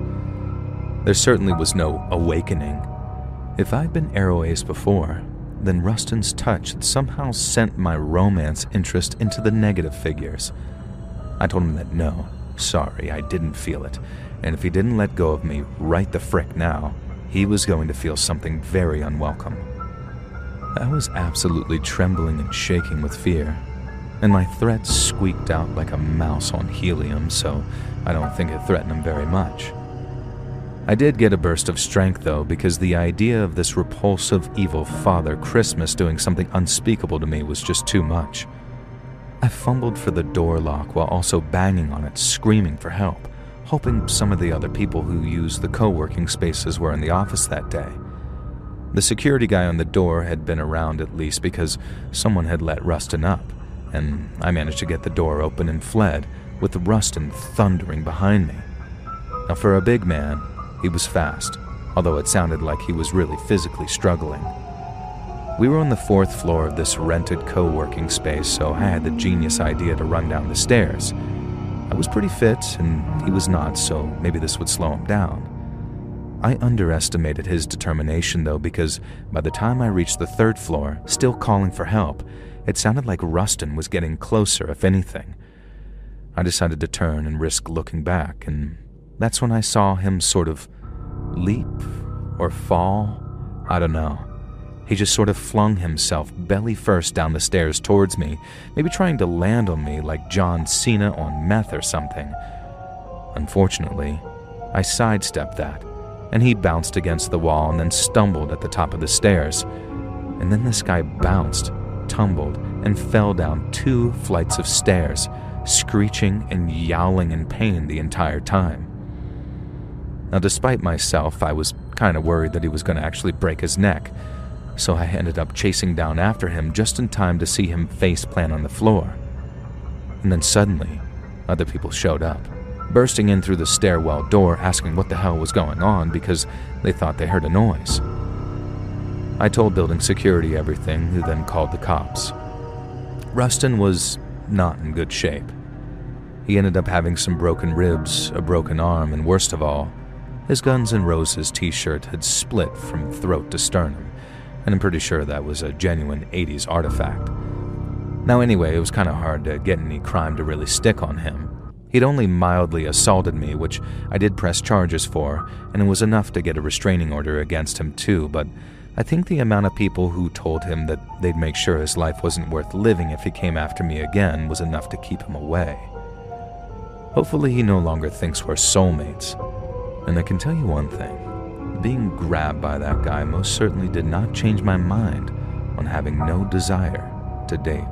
There certainly was no awakening. If I'd been arrow-aced before, then Rustin's touch had somehow sent my romance interest into the negative figures. I told him that no, sorry, I didn't feel it, and if he didn't let go of me right the frick now, he was going to feel something very unwelcome. I was absolutely trembling and shaking with fear, and my threat squeaked out like a mouse on helium, so I don't think it threatened him very much. I did get a burst of strength, though, because the idea of this repulsive, evil Father Christmas doing something unspeakable to me was just too much. I fumbled for the door lock while also banging on it, screaming for help, hoping some of the other people who used the co-working spaces were in the office that day. The security guy on the door had been around at least because someone had let Rustin up, and I managed to get the door open and fled, with Rustin thundering behind me. Now, for a big man, he was fast, although it sounded like he was really physically struggling. We were on the 4th floor of this rented co-working space, so I had the genius idea to run down the stairs. I was pretty fit, and he was not, so maybe this would slow him down. I underestimated his determination, though, because by the time I reached the 3rd floor, still calling for help, it sounded like Rustin was getting closer, if anything. I decided to turn and risk looking back, and that's when I saw him sort of leap or fall. I don't know. He just sort of flung himself belly first down the stairs towards me, maybe trying to land on me like John Cena on meth or something. Unfortunately, I sidestepped that, and he bounced against the wall and then stumbled at the top of the stairs. And then this guy bounced, tumbled, and fell down 2 flights of stairs, screeching and yowling in pain the entire time. Now, despite myself, I was kind of worried that he was going to actually break his neck, so I ended up chasing down after him just in time to see him face-plant on the floor. And then suddenly, other people showed up, bursting in through the stairwell door asking what the hell was going on because they thought they heard a noise. I told building security everything, who then called the cops. Rustin was not in good shape. He ended up having some broken ribs, a broken arm, and worst of all, his Guns N' Roses t-shirt had split from throat to sternum, and I'm pretty sure that was a genuine 80s artifact. Now anyway, it was kind of hard to get any crime to really stick on him. He'd only mildly assaulted me, which I did press charges for, and it was enough to get a restraining order against him too, but I think the amount of people who told him that they'd make sure his life wasn't worth living if he came after me again was enough to keep him away. Hopefully he no longer thinks we're soulmates. And I can tell you one thing, being grabbed by that guy most certainly did not change my mind on having no desire to date.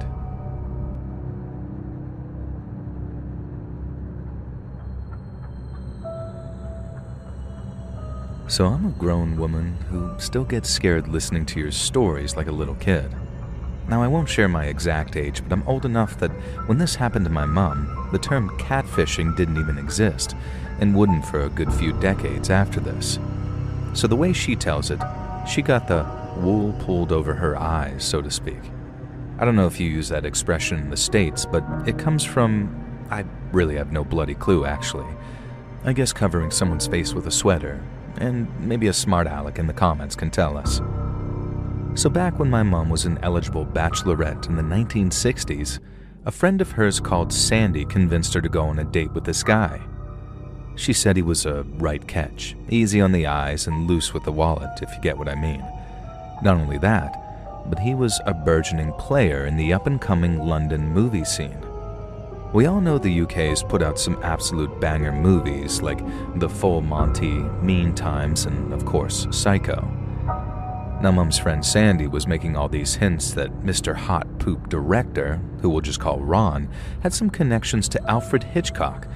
So I'm a grown woman who still gets scared listening to your stories like a little kid. Now I won't share my exact age, but I'm old enough that when this happened to my mom, the term catfishing didn't even exist, and wouldn't for a good few decades after this. So the way she tells it, she got the wool pulled over her eyes, so to speak. I don't know if you use that expression in the States, but it comes from, I really have no bloody clue actually. I guess covering someone's face with a sweater, and maybe a smart aleck in the comments can tell us. So back when my mom was an eligible bachelorette in the 1960s, a friend of hers called Sandy convinced her to go on a date with this guy. She said he was a right catch, easy on the eyes and loose with the wallet, if you get what I mean. Not only that, but he was a burgeoning player in the up-and-coming London movie scene. We all know the UK's put out some absolute banger movies like The Full Monty, Mean Times, and of course, Psycho. Now Mom's friend Sandy was making all these hints that Mr. Hot Poop Director, who we'll just call Ron, had some connections to Alfred Hitchcock,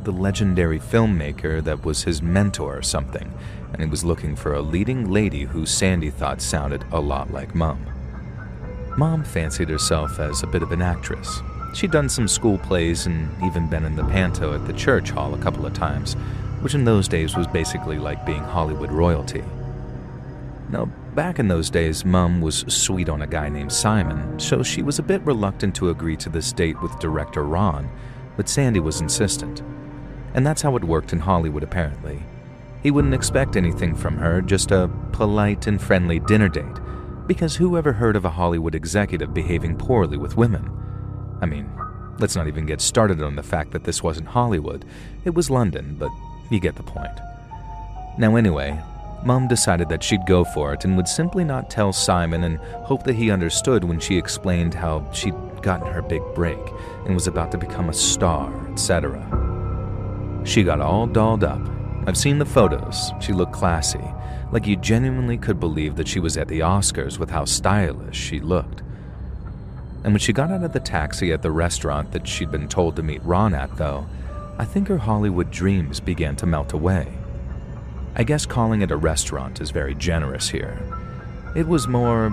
the legendary filmmaker that was his mentor or something, and he was looking for a leading lady who Sandy thought sounded a lot like Mom. Mom fancied herself as a bit of an actress. She'd done some school plays and even been in the panto at the church hall a couple of times, which in those days was basically like being Hollywood royalty. Now, back in those days, Mom was sweet on a guy named Simon, so she was a bit reluctant to agree to this date with director Ron, but Sandy was insistent. And that's how it worked in Hollywood, apparently. He wouldn't expect anything from her, just a polite and friendly dinner date, because who ever heard of a Hollywood executive behaving poorly with women? I mean, let's not even get started on the fact that this wasn't Hollywood. It was London, but you get the point. Now anyway, Mom decided that she'd go for it and would simply not tell Simon and hope that he understood when she explained how she'd gotten her big break and was about to become a star, etc. She got all dolled up. I've seen the photos. She looked classy, like you genuinely could believe that she was at the Oscars with how stylish she looked. And when she got out of the taxi at the restaurant that she'd been told to meet Ron at, though, I think her Hollywood dreams began to melt away. I guess calling it a restaurant is very generous here. It was more...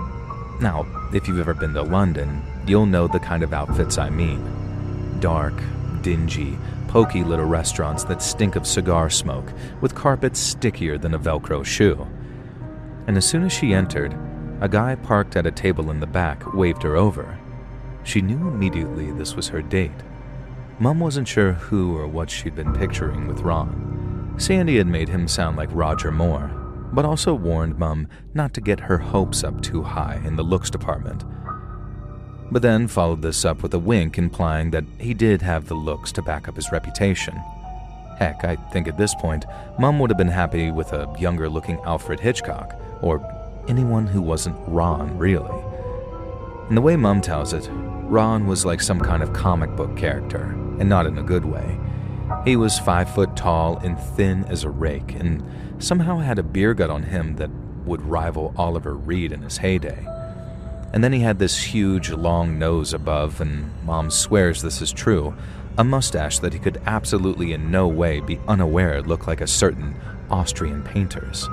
Now, if you've ever been to London, you'll know the kind of outfits I mean. Dark, dingy, poky little restaurants that stink of cigar smoke, with carpets stickier than a Velcro shoe. And as soon as she entered, a guy parked at a table in the back waved her over. She knew immediately this was her date. Mom wasn't sure who or what she'd been picturing with Ron. Sandy had made him sound like Roger Moore, but also warned Mom not to get her hopes up too high in the looks department. But then followed this up with a wink implying that he did have the looks to back up his reputation. Heck, I think at this point, Mom would have been happy with a younger-looking Alfred Hitchcock, or anyone who wasn't Ron, really. And the way Mom tells it, Ron was like some kind of comic book character, and not in a good way. He was 5 foot tall and thin as a rake, and somehow had a beer gut on him that would rival Oliver Reed in his heyday. And then he had this huge, long nose above, and Mom swears this is true, a mustache that he could absolutely in no way be unaware looked like a certain Austrian painter's.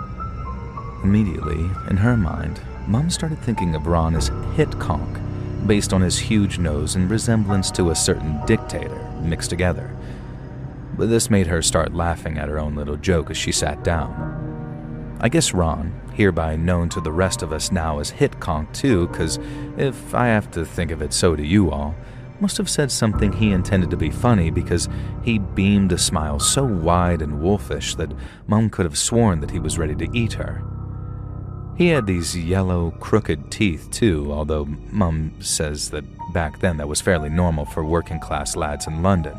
Immediately, in her mind, Mom started thinking of Ron as Hitchcock, based on his huge nose and resemblance to a certain dictator mixed together. But this made her start laughing at her own little joke as she sat down. I guess Ron, hereby known to the rest of us now as Hitchcock too, because if I have to think of it, so do you all, must have said something he intended to be funny because he beamed a smile so wide and wolfish that Mom could have sworn that he was ready to eat her. He had these yellow, crooked teeth too, although Mom says that back then that was fairly normal for working-class lads in London.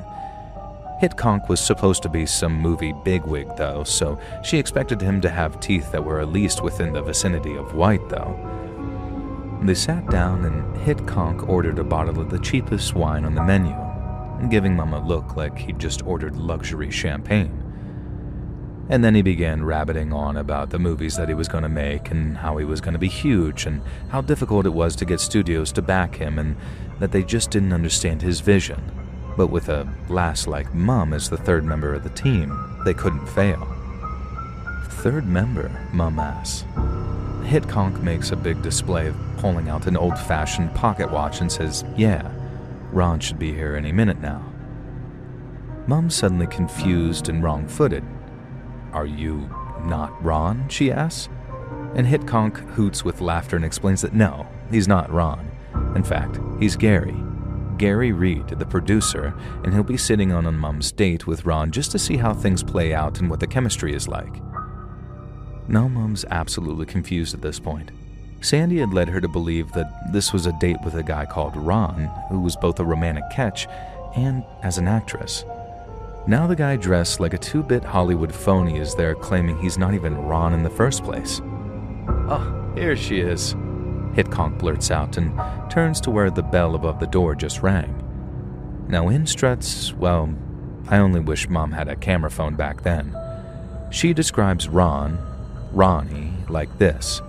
Hitchcock was supposed to be some movie bigwig though, so she expected him to have teeth that were at least within the vicinity of white though. They sat down and Hitchcock ordered a bottle of the cheapest wine on the menu, giving Mom a look like he'd just ordered luxury champagne. And then he began rabbiting on about the movies that he was going to make and how he was going to be huge and how difficult it was to get studios to back him and that they just didn't understand his vision. But with a lass like Mom as the third member of the team, they couldn't fail. Third member, Mom asks. Hitchcock makes a big display of pulling out an old-fashioned pocket watch and says, "Yeah, Ron should be here any minute now." Mom's suddenly confused and wrong-footed. "Are you not Ron?" she asks. And Hitchcock hoots with laughter and explains that no, he's not Ron. In fact, he's Gary. Gary Reed, the producer, and he'll be sitting on Mom's date with Ron just to see how things play out and what the chemistry is like. Now Mom's absolutely confused at this point. Sandy had led her to believe that this was a date with a guy called Ron, who was both a romantic catch and as an actress. Now the guy dressed like a 2-bit Hollywood phony is there claiming he's not even Ron in the first place. "Oh, here she is," Hitchcock blurts out and turns to where the bell above the door just rang. Now in struts, well, I only wish Mom had a camera phone back then. She describes Ronnie, like this.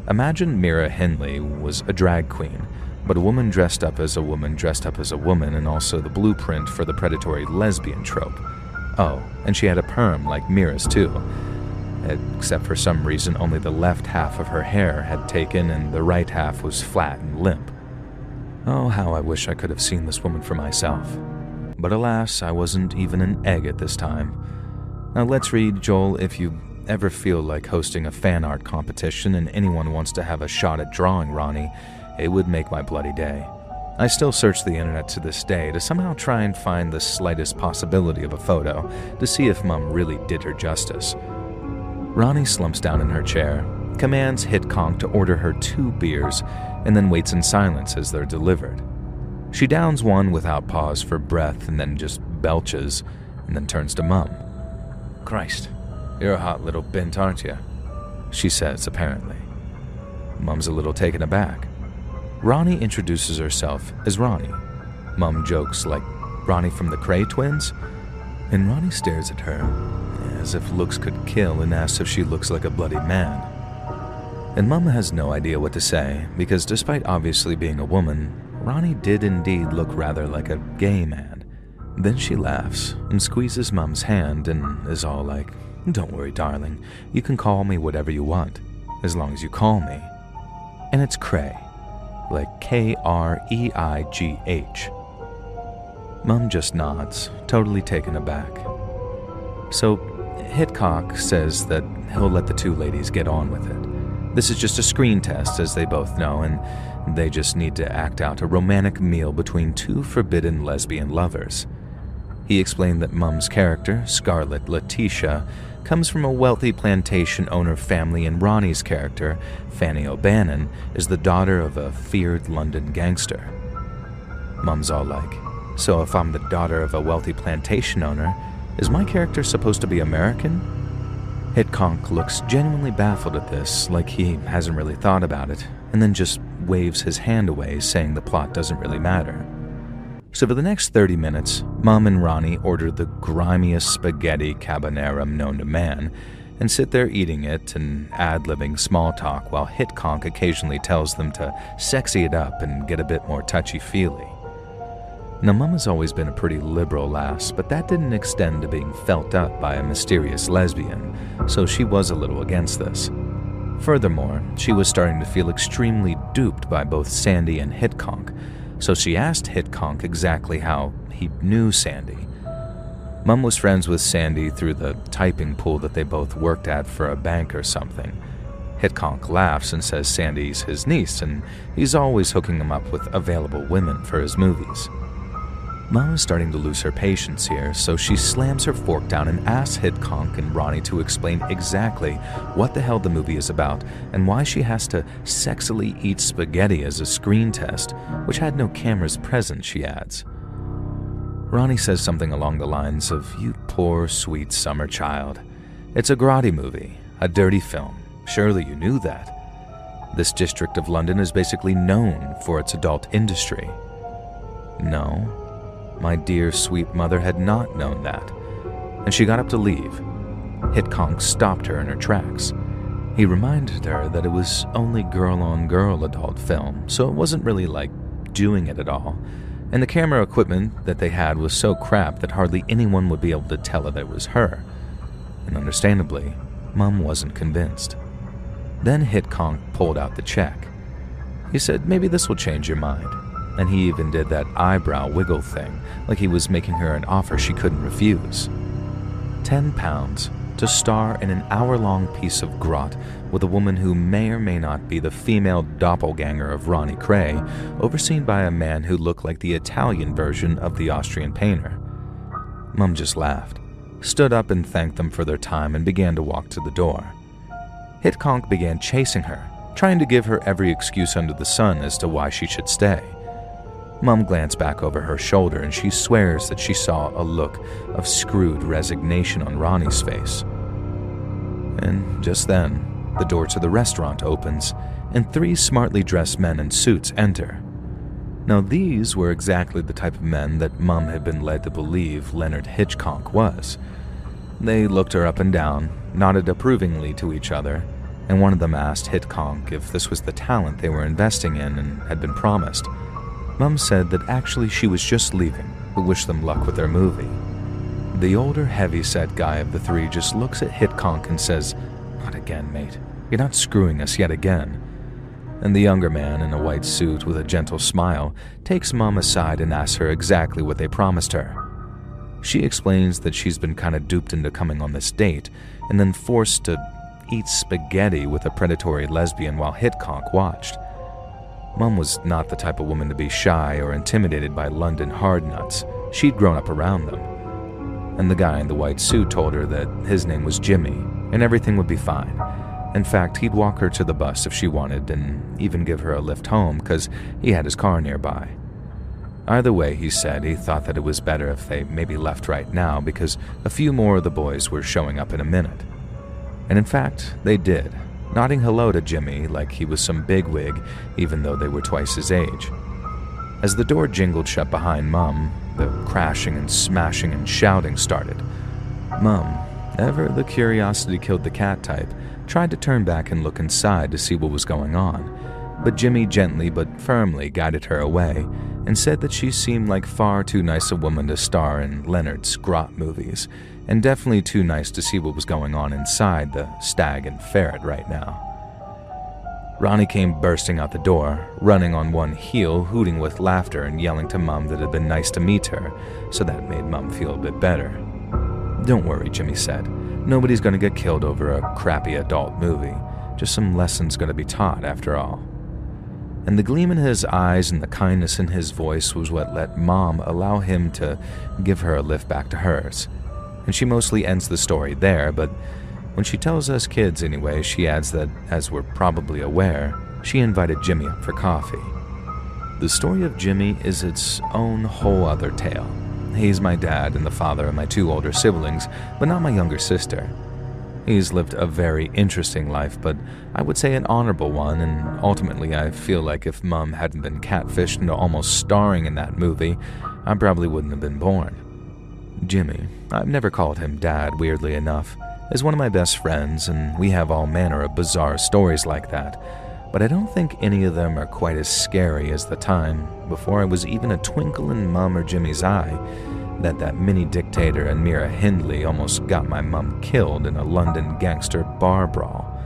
Imagine Mira Hindley was a drag queen, but a woman dressed up as a woman dressed up as a woman and also the blueprint for the predatory lesbian trope. Oh, and she had a perm like Mira's too. Except for some reason only the left half of her hair had taken and the right half was flat and limp. Oh, how I wish I could have seen this woman for myself. But alas, I wasn't even an egg at this time. Now let's read, Joel, if you ever feel like hosting a fan art competition and anyone wants to have a shot at drawing Ronnie, it would make my bloody day. I still search the internet to this day to somehow try and find the slightest possibility of a photo to see if Mom really did her justice. Ronnie slumps down in her chair, commands Hitchcock to order her 2 beers, and then waits in silence as they're delivered. She downs one without pause for breath and then just belches, and then turns to Mom. "Christ, you're a hot little bint, aren't you?" she says, apparently. Mom's a little taken aback. Ronnie introduces herself as Ronnie. Mom jokes like, "Ronnie from the Cray twins?" And Ronnie stares at her, as if looks could kill, and asks if she looks like a bloody man. And Mom has no idea what to say, because despite obviously being a woman, Ronnie did indeed look rather like a gay man. Then she laughs and squeezes Mom's hand and is all like, "Don't worry, darling, you can call me whatever you want, as long as you call me." And it's Cray, like Kreigh. Mum just nods, totally taken aback. So, Hitchcock says that he'll let the two ladies get on with it. This is just a screen test, as they both know, and they just need to act out a romantic meal between two forbidden lesbian lovers. He explained that Mum's character, Scarlett Letitia, comes from a wealthy plantation owner family, and Ronnie's character, Fanny O'Bannon, is the daughter of a feared London gangster. Mum's all like, so if I'm the daughter of a wealthy plantation owner, is my character supposed to be American? Hitchcock looks genuinely baffled at this, like he hasn't really thought about it, and then just waves his hand away, saying the plot doesn't really matter. So for the next 30 minutes, Mum and Ronnie order the grimiest spaghetti carbonara known to man, and sit there eating it and ad-libbing small talk while Hitchcock occasionally tells them to sexy it up and get a bit more touchy-feely. Now, Mum has always been a pretty liberal lass, but that didn't extend to being felt up by a mysterious lesbian, so she was a little against this. Furthermore, she was starting to feel extremely duped by both Sandy and Hitchcock, so she asked Hitchcock exactly how he knew Sandy. Mum was friends with Sandy through the typing pool that they both worked at for a bank or something. Hitchcock laughs and says Sandy's his niece, and he's always hooking him up with available women for his movies. Mum is starting to lose her patience here, so she slams her fork down and asks Hitchcock and Ronnie to explain exactly what the hell the movie is about and why she has to sexily eat spaghetti as a screen test, which had no cameras present, she adds. Ronnie says something along the lines of, "You poor, sweet summer child. It's a grotty movie, a dirty film. Surely you knew that. This district of London is basically known for its adult industry." No. My dear sweet mother had not known that, and she got up to leave. Hitchcock stopped her in her tracks. He reminded her that it was only girl-on-girl adult film, so it wasn't really like doing it at all, and the camera equipment that they had was so crap that hardly anyone would be able to tell that it was her. And understandably, Mum wasn't convinced. Then Hitchcock pulled out the check. He said, "Maybe this will change your mind." And he even did that eyebrow wiggle thing, like he was making her an offer she couldn't refuse. £10 to star in an hour-long piece of grot with a woman who may or may not be the female doppelganger of Ronnie Cray, overseen by a man who looked like the Italian version of the Austrian painter. Mum just laughed, stood up and thanked them for their time, and began to walk to the door. Hitchcock began chasing her, trying to give her every excuse under the sun as to why she should stay. Mum glanced back over her shoulder, and she swears that she saw a look of screwed resignation on Ronnie's face. And just then, the door to the restaurant opens, and 3 smartly dressed men in suits enter. Now, these were exactly the type of men that Mum had been led to believe Leonard Hitchcock was. They looked her up and down, nodded approvingly to each other, and one of them asked Hitchcock if this was the talent they were investing in and had been promised. Mum said that actually she was just leaving, but wished them luck with their movie. The older, heavy-set guy of the 3 just looks at Hitchcock and says, "Not again, mate. You're not screwing us yet again." And the younger man in a white suit with a gentle smile takes Mum aside and asks her exactly what they promised her. She explains that she's been kind of duped into coming on this date and then forced to eat spaghetti with a predatory lesbian while Hitchcock watched. Mum was not the type of woman to be shy or intimidated by London hardnuts. She'd grown up around them. And the guy in the white suit told her that his name was Jimmy, and everything would be fine. In fact, he'd walk her to the bus if she wanted, and even give her a lift home because he had his car nearby. Either way, he said he thought that it was better if they maybe left right now because a few more of the boys were showing up in a minute. And in fact, they did, nodding hello to Jimmy like he was some bigwig, even though they were twice his age. As the door jingled shut behind Mum, the crashing and smashing and shouting started. Mum, ever the curiosity-killed-the-cat type, tried to turn back and look inside to see what was going on, but Jimmy gently but firmly guided her away and said that she seemed like far too nice a woman to star in Leonard's grot movies, and definitely too nice to see what was going on inside the Stag and Ferret right now. Ronnie came bursting out the door, running on one heel, hooting with laughter and yelling to Mom that it had been nice to meet her, so that made Mom feel a bit better. "Don't worry," Jimmy said. "Nobody's going to get killed over a crappy adult movie. Just some lessons going to be taught after all." And the gleam in his eyes and the kindness in his voice was what let Mom allow him to give her a lift back to hers. And she mostly ends the story there, but when she tells us kids anyway, she adds that, as we're probably aware, she invited Jimmy up for coffee. The story of Jimmy is its own whole other tale. He's my dad and the father of my 2 older siblings, but not my younger sister. He's lived a very interesting life, but I would say an honorable one, and ultimately I feel like if Mom hadn't been catfished into almost starring in that movie, I probably wouldn't have been born. Jimmy, I've never called him Dad, weirdly enough, is one of my best friends, and we have all manner of bizarre stories like that, but I don't think any of them are quite as scary as the time, before I was even a twinkle in Mom or Jimmy's eye, that mini dictator and Mira Hindley almost got my mom killed in a London gangster bar brawl.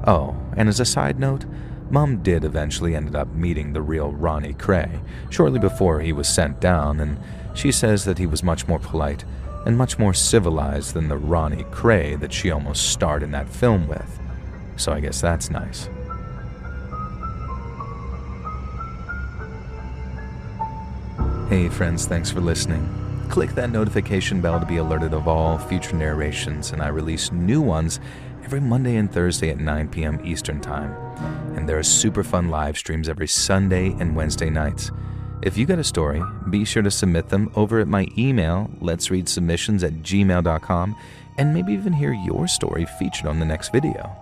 Oh, and as a side note, Mom did eventually ended up meeting the real Ronnie Cray shortly before he was sent down, and she says that he was much more polite and much more civilized than the Ronnie Cray that she almost starred in that film with. So I guess that's nice. Hey friends, thanks for listening. Click that notification bell to be alerted of all future narrations, and I release new ones every Monday and Thursday at 9 p.m. Eastern Time. And there are super fun live streams every Sunday and Wednesday nights. If you got a story, be sure to submit them over at my email, letsreadsubmissions@gmail.com, and maybe even hear your story featured on the next video.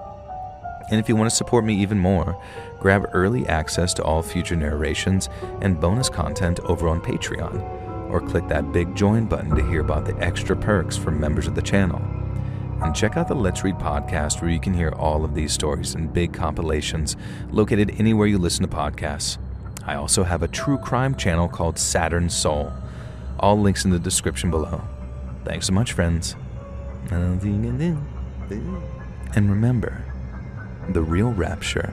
And if you want to support me even more, grab early access to all future narrations and bonus content over on Patreon, or click that big join button to hear about the extra perks for members of the channel. And check out the Let's Read podcast, where you can hear all of these stories in big compilations located anywhere you listen to podcasts. I also have a true crime channel called Saturn Soul. All links in the description below. Thanks so much, friends. And remember, the real rapture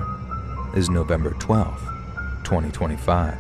is November 12th, 2025.